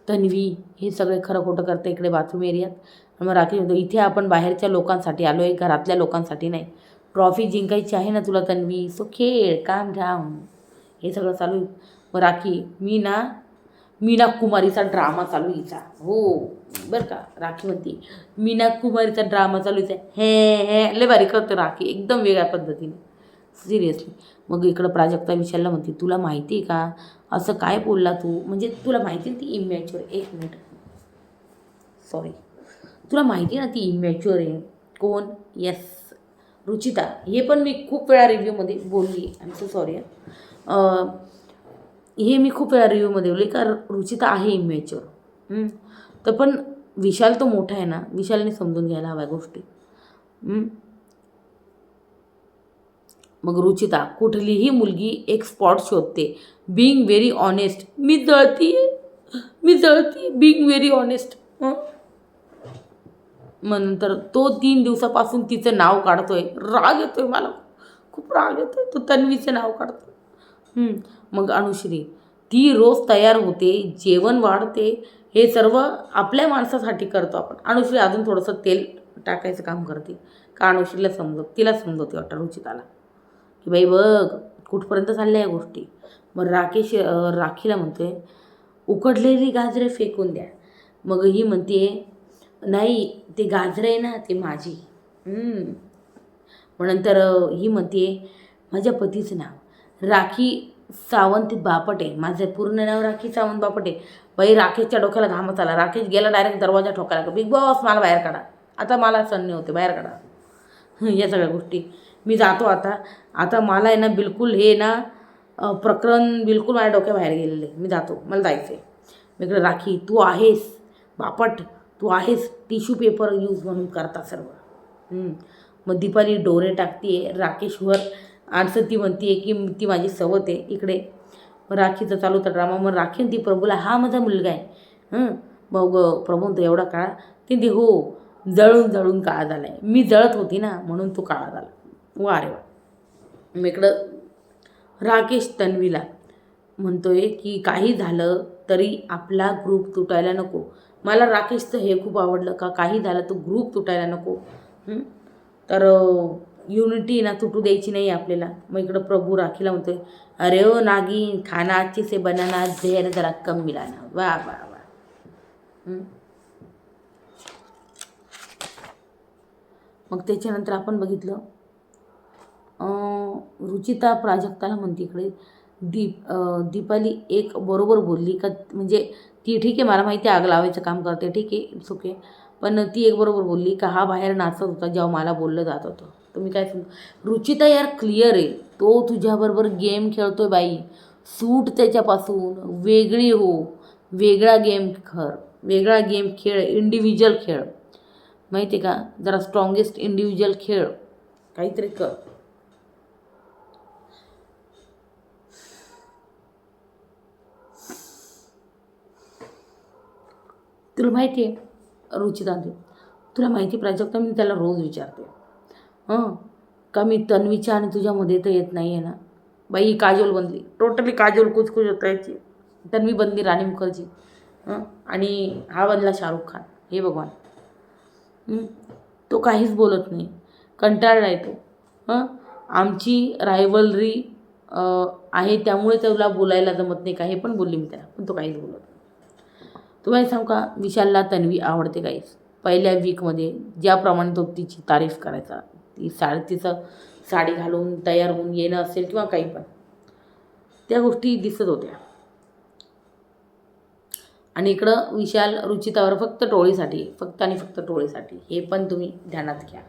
तन्वी, हे सगळे खरं खोटं करते इकडे बाथरूम एरियात. मग राकेश म्हणतो इथे आपण बाहेरच्या लोकांसाठी आलो आहे, घरातल्या लोकांसाठी नाही. ट्रॉफी जिंकायची आहे ना तुला तन्वी, सो खेळ, काम ठाम, हे सगळं चालू आहे. मग राखी मीना कुमारीचा ड्रामा चालू हिचा. हो बरं का, राखी म्हणते मीना कुमारीचा ड्रामा चालू हिचा. हे लय भारी करतं राखी, एकदम वेगळ्या पद्धतीने, सिरियसली. मग इकडं प्राजक्ता विशालला म्हणते तुला माहिती आहे का असं काय बोलला तू, म्हणजे तुला माहिती आहे ती इमॅच्युअर. एक मिनिट, सॉरी, तुला माहिती आहे ना ती इमॅच्युअर आहे. कोण? येस, रुचिता. हे पण मी खूप वेळा रिव्ह्यूमध्ये बोलली, आय एम सो सॉरी. हे मी खूप वेळा रिव्ह्यूमध्ये बोलली का रुचिता आहे इमॅच्युअर. तर पण विशाल तो मोठा आहे ना, विशालने समजून घ्यायला हव्या गोष्टी. मग रुचिता कुठलीही मुलगी एक स्पॉट शोधते, बिंग व्हेरी ऑनेस्ट. मी जळती बिंग व्हेरी ऑनेस्ट. मग नंतर तो 3 दिवसापासून तिचं नाव काढतोय. राग येतोय मला, खूप राग येतोय. तो तन्वीचं नाव काढतोय. मग अनुश्री ती रोज तयार होते, जेवण वाढते, हे सर्व आपल्या माणसासाठी करतो आपण. अनुश्री अजून थोडंसं तेल टाकायचं काम करते का अनुश्रीला तिला समजवते वाटतं रुचिताला की बाई बघ कुठपर्यंत चालल्या या गोष्टी. मग राखीला म्हणतोय उकडलेली गाजरे फेकून द्या. मग ही म्हणते नाही ते गाजरं आहे ना ते माझी. मग नंतर ही म्हणते माझ्या पतीचं नाव राखी सावंत बापटे, माझं पूर्ण नाव राखी सावंत बापटे. बाई राकेशच्या डोक्याला घामच आला. राकेश गेला डायरेक्ट दरवाजा ठोकायला, बिग बॉस मला बाहेर काढा, आता मला सण होते, बाहेर काढा. या सगळ्या गोष्टी. मी जातो आता मला आहे ना बिलकुल हे ना प्रकरण बिलकुल माझ्या डोक्याबाहेर गेलेलं आहे. मी जातो, मला जायचं आहे. इकडे राखी तू आहेस बापट, तू आहेस टिश्यू पेपर यूज म्हणून करता सर्व. मग दीपाली डोरे टाकते राकेशवर आणि ती म्हणते की ती माझी सवत आहे. इकडे मग राखीचं चालू होतं ड्रामा. मग राखीन ती प्रभूला हा माझा मुलगा आहे. मग प्रभू म्हणतो एवढा काळा, ती हो जळून काळा झाला आहे. मी जळत होती ना म्हणून तो काळा झाला. वा रे वा. मग इकडं राकेश तन्वीला म्हणतोय की काही झालं तरी आपला ग्रुप तुटायला नको. मला राकेशचं हे खूप आवडलं का काही झालं तो ग्रुप तुटायला नको. तर युनिटी ना तुटू द्यायची नाही आपल्याला. मग इकडं प्रभू राखीला म्हणतोय अरे ओ नागिन खाना अच्छे से बनाना, जहर जरा कम मिलाना. वा वा वा. मग त्याच्यानंतर आपण बघितलं रुचिता प्राजक्ताला म्हणते इकडे दीपाली एक बरोबर बोलली का, म्हणजे ती ठीक आहे मला माहिती आहे आग लावायचं काम करते, ठीक आहे इट्स ओके, पण ती एक बरोबर बोलली का हा बाहेर नाचत होता जेव्हा मला बोललं जात होतं. तर मी काय सांगू, रुचिता यार क्लिअर आहे, तो तुझ्याबरोबर गेम खेळतोय बाई, सूट त्याच्यापासून, वेगळी हो, वेगळा गेम वेगळा गेम खेळ, इंडिव्हिज्युअल खेळ, माहिती आहे का, जरा स्ट्रॉंगेस्ट इंडिव्हिज्युअल खेळ, काहीतरी कर. तुला माहिती आहे रुचिता, तुला माहिती प्राजक्ता, मी त्याला रोज विचारते का मी तन्वीच्या आणि तुझ्यामध्ये तर येत नाही आहे ना. बाई काजोल बनली, टोटली काजोल कुचकुच होता याची. तन्वी बनली राणी मुखर्जी आणि हा बनला शाहरुख खान. हे भगवान. तो काहीच बोलत नाही, कंटाळला आहे तो. आमची रायव्हलरी आहे त्यामुळे त्याला बोलायला जमत नाही का, हे पण बोलली मी त्याला, पण तो काहीच बोलत नाही. तुम्हाला सांगू का, विशालला तन्वी आवडते गाईस. पहिल्या वीकमध्ये ज्याप्रमाणे तो तिची तारीफ करायचा, तिचं साडी घालून तयार होऊन येणं असेल किंवा काही पण, त्या गोष्टी दिसत होत्या. आणि इकडं विशाल रुचितावर फक्त टोळीसाठी, फक्त आणि फक्त टोळीसाठी, हे पण तुम्ही ध्यानात घ्या.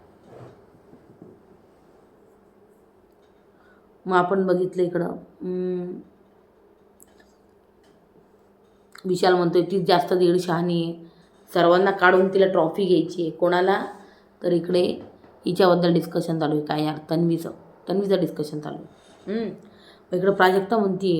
मग आपण बघितलं इकडं विशाल म्हणतोय ती जास्त दीड शहाणी आहे, सर्वांना काढून तिला ट्रॉफी घ्यायची आहे. कोणाला, तर इकडे हिच्याबद्दल डिस्कशन चालू आहे, काय यार तन्वीचं डिस्कशन चालू आहे. इकडं प्राजक्ता म्हणते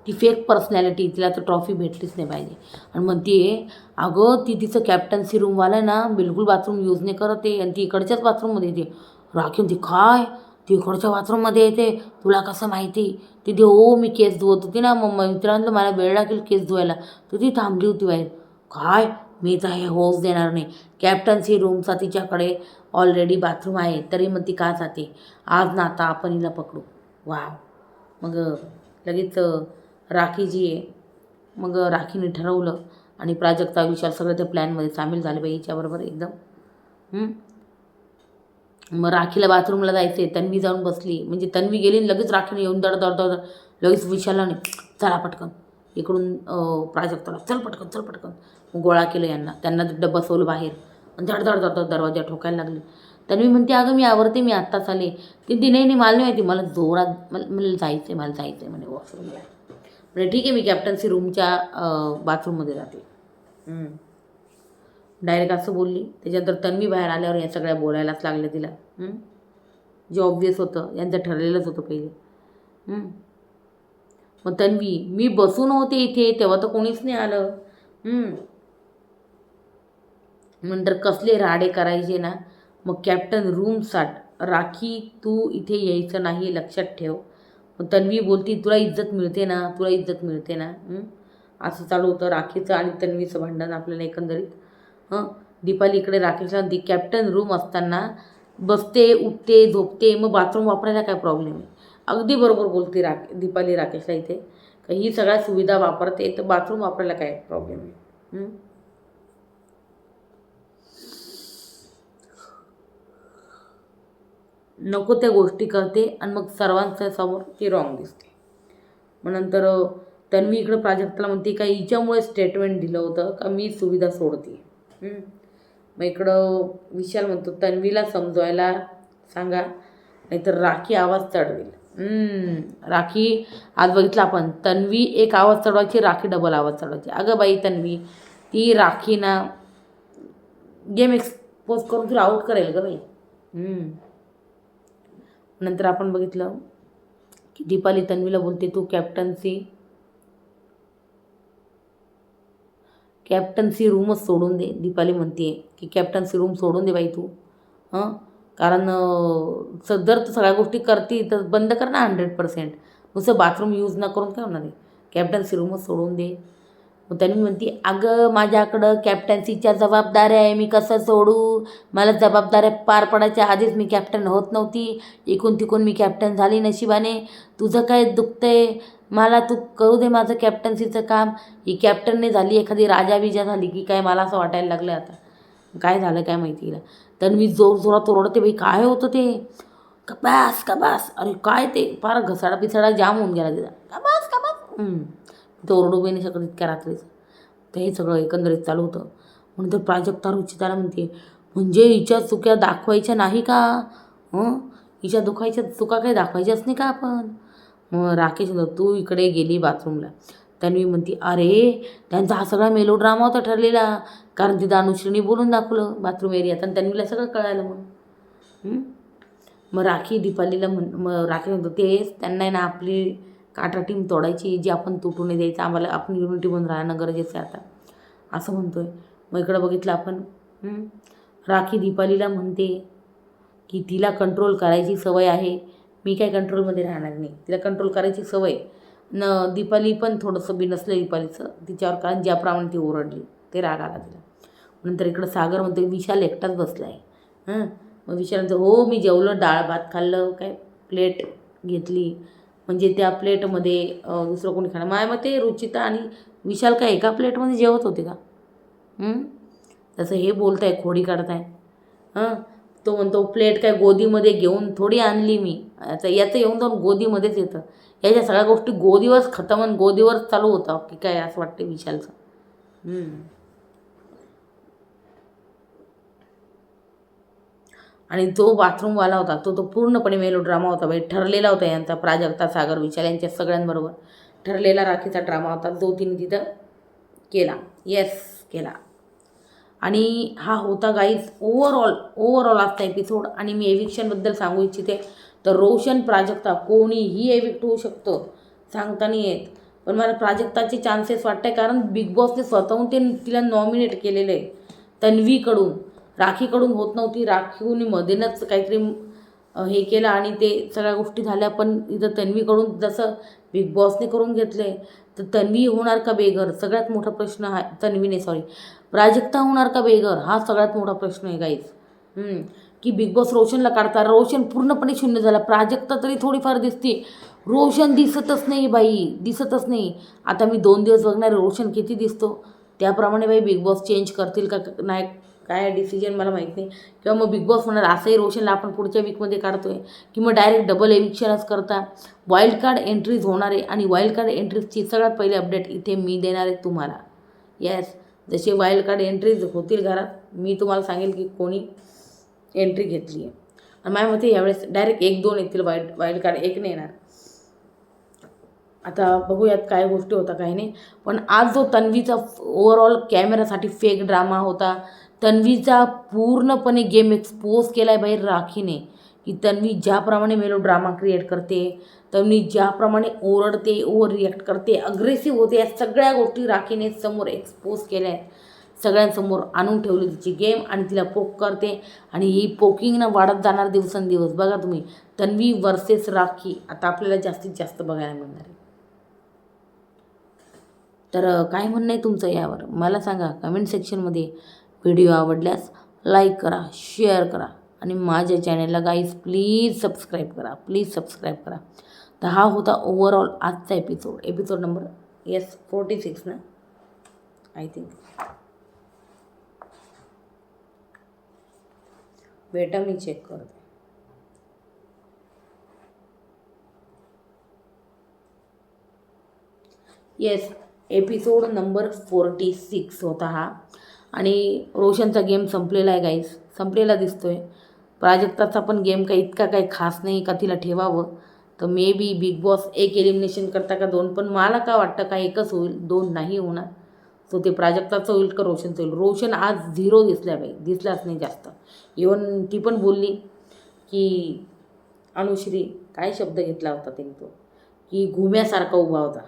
ती फेक पर्सनॅलिटी, तिला तर ट्रॉफी भेटलीच नाही पाहिजे. आणि म्हणते अगं ती तिचं कॅप्टन्सी रूमवाला आहे ना, बिलकुल बाथरूम यूज नाही करत आहे आणि ती इकडच्याच बाथरूममध्ये येते. राखी म्हणते काय ती इकडच्या बाथरूममध्ये येते, तुला कसं माहिती. तिथे हो मी केस धुवत होती ना, मग मित्रांनो मला वेळ लागेल केस धुवायला, तर ती थांबली होती बाहेर. काय मी तर हे होच देणार नाही, कॅप्टन्सी रूमचा तिच्याकडे ऑलरेडी बाथरूम आहे, तरी मग ती का जाते. आज ना आता आपण हिला पकडू. वाव. मग लगेच राखी जी आहे, मग राखीने ठरवलं आणि प्राजक्ता विशाल सगळं त्या प्लॅनमध्ये सामील झाले बाई हिच्याबरोबर एकदम. मग राखीला बाथरूमला जायचं आहे, तन्वी जाऊन बसली, म्हणजे तन्वी गेली आणि लगेच राखीने येऊन दड लगेच विशालला नाही, चला पटकन इकडून प्राजक्ताला, चल पटकन. मग गोळा केलं यांना, त्यांना बसवलं बाहेर आणि धड दरवाजा ठोकायला लागले. तन्वी म्हणते अगं मी आवरते, मी आत्ताच आले. ती नाही मला नाही माहिती, मला जोरात मला जायचं आहे म्हणे वॉशरूमला. म्हणजे ठीक आहे मी कॅप्टन्सी रूमच्या बाथरूममध्ये जाते. डायरेक्ट असं बोलली. त्याच्यानंतर तन्वी बाहेर आल्यावर या सगळ्या बोलायलाच लागल्या तिला. जे ऑब्वियस होतं, यांचं ठरलेलंच होतं पहिले. मग तन्वी मी बसून होते इथे तेव्हा तर कोणीच नाही आलं. नंतर कसले राडे करायचे ना. मग कॅप्टन रूम साठ, राखी तू इथे यायचं नाही लक्षात ठेव. मग तन्वी बोलती तुला इज्जत मिळते ना. असं चालू होतं राखीचं आणि तन्वीचं भांडण आपल्याला एकंदरीत. दीपाली इकडे राकेशला म्हणते कॅप्टन रूम असताना बसते, उठते, झोपते, मग बाथरूम वापरायला काय प्रॉब्लेम आहे. अगदी बरोबर बोलते दीपाली राकेशला इथे, का ही सगळ्या सुविधा वापरते तर बाथरूम वापरायला काय प्रॉब्लेम आहे. नको त्या गोष्टी करते आणि मग सर्वांच्या समोर ती रॉंग दिसते. मग नंतर तन्वी इकडं प्राजक्ताला म्हणते का हिच्यामुळे स्टेटमेंट दिलं होतं का मी सुविधा सोडते. मग इकडं विशाल म्हणतो तन्वीला समजवायला सांगा, नाहीतर राखी आवाज चढवेल. राखी आज बघितलं आपण, तन्वी एक आवाज चढवायची, राखी डबल आवाज चढवायची. अगं बाई तन्वी, ती राखी ना गेम एक्सपोज करून तुला आऊट करेल गं बाई. नंतर आपण बघितलं की दीपाली तन्वीला बोलते तू कॅप्टन्सी रूमच सोडून दे. दीपाली म्हणते की कॅप्टन्सी रूम सोडून दे बाई तू. कारण जर तू सगळ्या गोष्टी करते तर बंद कर ना 100%. नुसतं बाथरूम यूज न करून काय होणार आहे, कॅप्टन्सी रूमच सोडून दे. मग त्यांनी म्हणते अगं माझ्याकडं कॅप्टन्सीच्या जबाबदाऱ्या आहे, मी कसं सोडू, मला जबाबदाऱ्या पार पडायच्या आधीच मी कॅप्टन होत नव्हती, इकून तिकून मी कॅप्टन झाली नशिबाने. तुझं काय दुखतंय, मला तू करू दे माझं कॅप्टन्सीचं काम. ही कॅप्टन नाही झाली, एखादी राजा झाली की काय, मला असं वाटायला लागलं आता. काय झालं काय माहिती हिला. तन्वी जोरात ओरडते बाई काय होतं ते, कबास. अरे काय ते फार घसाडा पिसाडा जाम होऊन गेला तिचा, कबास. तो ओरडू बी नाही शकत इतक्या रात्रीचं. ते हे सगळं एकंदरीत चालू होतं. म्हणून तर प्राजक्ता रुचिताला म्हणते, म्हणजे हिच्या चुक्या दाखवायच्या नाही का? हं, हिच्या चुका काही दाखवायच्याच नाही का आपण? मग राकेश म्हणतो, तू इकडे गेली बाथरूमला. तन्वी म्हणते, अरे त्यांचा हा सगळा मेलोड्रामा होता ठरलेला, कारण तिथं अनुश्रीने बोलून दाखवलं बाथरूम एरियात आणि तन्वीला सगळं कळालं. मग राखी म्हणतो, तेच त्यांना आहे ना आपली काटा टीम तोडायची, जी आपण तुटू नाही द्यायचं, आम्हाला आपण युनिटी बनून राहणं गरजेचं आहे आता, असं म्हणतोय. मग इकडं बघितलं आपण, राखी दीपालीला म्हणते की तिला कंट्रोल करायची सवय आहे, मी काय कंट्रोलमध्ये राहणार नाही, तिला कंट्रोल करायची सवय. दीपाली पण थोडंसं बिनसलं दीपालीचं तिच्यावर, कारण ज्याप्रमाणे ती ओरडली ते राग आला तिला. नंतर इकडं सागर म्हणतो, विशाल एकटाच बसला आहे. मग विशाल म्हणतो, हो मी जेवलं, डाळ भात खाल्लं, काय प्लेट घेतली, म्हणजे त्या प्लेटमध्ये दुसरं कोणी खाणं. माझ्या मते रुचिता आणि विशाल काय एका प्लेटमध्ये जेवत होते का? तसं हे बोलताय, खोडी काढताय. तो म्हणतो, प्लेट काय गोदीमध्ये घेऊन थोडी आणली मी, आता याचं येऊन जाऊन गोदीमध्येच येतं. याच्या सगळ्या गोष्टी गोदीवरच खतम आणि गोदीवरच चालू होतं की काय, असं वाटते विशालचं. आणि जो बाथरूमवाला होता तो पूर्णपणे मेलोड्रामा होता बाई, ठरलेला होता यांचा, प्राजक्ता, सागर, विशाल यांच्या सगळ्यांबरोबर ठरलेला राखीचा ड्रामा होता, जो तिने तिथं केला. आणि हा होता गाईज ओव्हरऑल आजचा एपिसोड. आणि मी एविक्शनबद्दल सांगू इच्छिते, तर रोशन, प्राजक्ता कोणीही एविक्ट होऊ शकतं, सांगता नाही येत. पण मला प्राजक्ताचे चान्सेस वाटत आहे, कारण बिग बॉसने स्वतःहून तिला नॉमिनेट केलेलं आहे. तन्वीकडून, राखीकडून होत नव्हती, राखीने मध्येच काहीतरी हे केलं आणि ते सगळ्या गोष्टी झाल्या. पण इथं तन्वीकडून जसं बिग बॉसने करून घेतले, तर तन्वी होणार का बेघर, सगळ्यात मोठा प्रश्न हा. प्राजक्ता होणार का बेघर, हा सगळ्यात मोठा प्रश्न आहे गाईज. की बिग बॉस रोशनला काढता, रोशन पूर्णपणे शून्य झाला, प्राजक्ता तरी थोडीफार दिसते, रोशन दिसतच नाही बाई, दिसतच नाही. आता मी 2 दिवस बघणार रोशन किती दिसतो, त्याप्रमाणे बाई बिग बॉस चेंज करतील का नाही, काय डिसिजन मला माहीत नाही. किंवा मग बिग बॉस म्हणणार असंही रोशनला आपण पुढच्या वीकमध्ये काढतोय, की मग डायरेक्ट डबल एविक्शनच करता. वाईल्ड कार्ड एंट्रीज होणार आहे आणि वाईल्ड कार्ड एंट्रीजची सगळ्यात पहिले अपडेट इथे मी देणार आहे तुम्हाला. जसे वाईल्ड कार्ड एंट्रीज होतील घरात, मी तुम्हाला सांगेल की कोणी एंट्री घेतली आहे. आणि माझ्या मते यावेळेस डायरेक्ट 1-2 येतील, वाईल्ड कार्ड 1 नाही येणार. आता बघूयात काय गोष्टी होता काही नाही. पण आज जो तन्वीचा ओव्हरऑल कॅमेरासाठी फेक ड्रामा होता, तन्वीचा पूर्णपणे गेम एक्सपोज केला आहे बाहेर राखीने, की तन्वी ज्याप्रमाणे मेलो ड्रामा क्रिएट करते, तन्वी ज्याप्रमाणे ओरडते, ओव्हर रिॲक्ट करते, अग्रेसिव्ह होते, या सगळ्या गोष्टी राखीने समोर एक्सपोज केल्या आहेत, सगळ्यांसमोर आणून ठेवली तिची गेम आणि तिला पोक करते. आणि ही पोकिंगनं वाढत जाणार दिवसेंदिवस. बघा तुम्ही, तन्वी वर्सेस राखी आता आपल्याला जास्तीत जास्त बघायला मिळणार आहे. तर काय म्हणणं आहे तुमचं यावर मला सांगा कमेंट सेक्शनमध्ये. व्हिडिओ आवडल्यास लाईक करा, शेअर करा आणि माझ्या चॅनलला गाईज प्लीज सबस्क्राईब करा. तर हा होता ओव्हरऑल आजचा एपिसोड नंबर 46 ना, आय थिंक. बेटा मी चेक करते. एपिसोड नंबर 46 होता हा. आणि रोशनचा गेम संपलेला आहे गाईज, संपलेला दिसतोय. प्राजक्ताचा पण गेम काही इतका काही खास नाही का तिला ठेवावं. तर may be big boss 1 elimination करता का 2, पण मला का वाटतं का 1च होईल, 2 नाही होणार. सो ते प्राजक्ताचं होईल का रोशनचं होईल. रोशन आज 0 दिसलाच नाही जास्त. इवन ती पण बोलली की अनुश्री काय शब्द घेतला होता त्यांनी तो, की घुम्यासारखा उभा होता.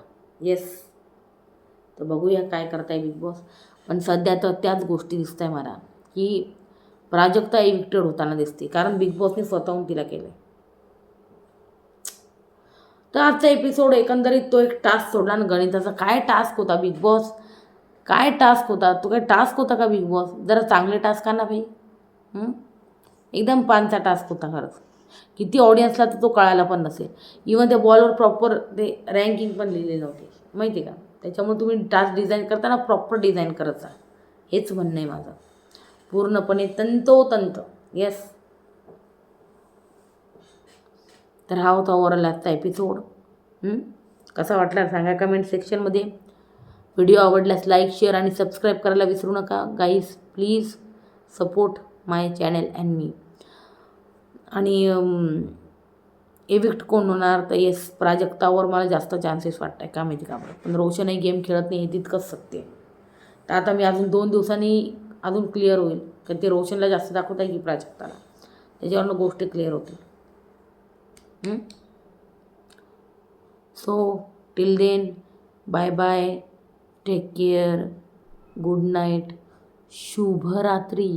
तर बघूया काय करताय बिग बॉस. पण सध्या तर त्याच गोष्टी दिसत आहे मला, की प्राजक्ता एविक्टेड होताना दिसते, कारण बिग बॉसने स्वतःहून तिला केलं. तर आजचा एपिसोड एकंदरीत तो एक टास्क सोडला ना गणिताचा. काय टास्क होता बिग बॉस, काय टास्क होता तो, काय टास्क होता का बिग बॉस. जरा चांगले टास्क ना भाई. एकदम पानचा टास्क होता खरंच. किती ऑडियन्सला तर तो कळायला पण नसेल. इवन त्या बॉलवर प्रॉपर ते रँकिंग पण लिहिलेली नव्हती, माहिती आहे का. त्याच्यामुळे तुम्ही टास्क डिझाईन करताना प्रॉपर डिझाईन करत जा, हेच म्हणणं आहे माझं, पूर्णपणे तंतोतंत. तर हा होता ओव्हरऑल आजचा एपिसोड. कसा वाटला सांगा कमेंट सेक्शनमध्ये. व्हिडिओ आवडल्यास लाईक शेअर आणि सबस्क्राईब करायला विसरू नका guys. Please support my channel and me. आणि एविक्ट कोण होणार तर येस, प्राजक्तावर मला जास्त चान्सेस वाटत आहे, का माहिती का बरं. पण रोशनही गेम खेळत नाही हे तितकंच सत्य आहे. तर आता मी अजून 2 दिवसांनी अजून क्लिअर होईल की ते रोशनला जास्त दाखवत आहे की प्राजक्ताला, त्याच्यावरनं गोष्टी क्लिअर होतील. So till then, bye bye, take care, good night, शुभरात्री.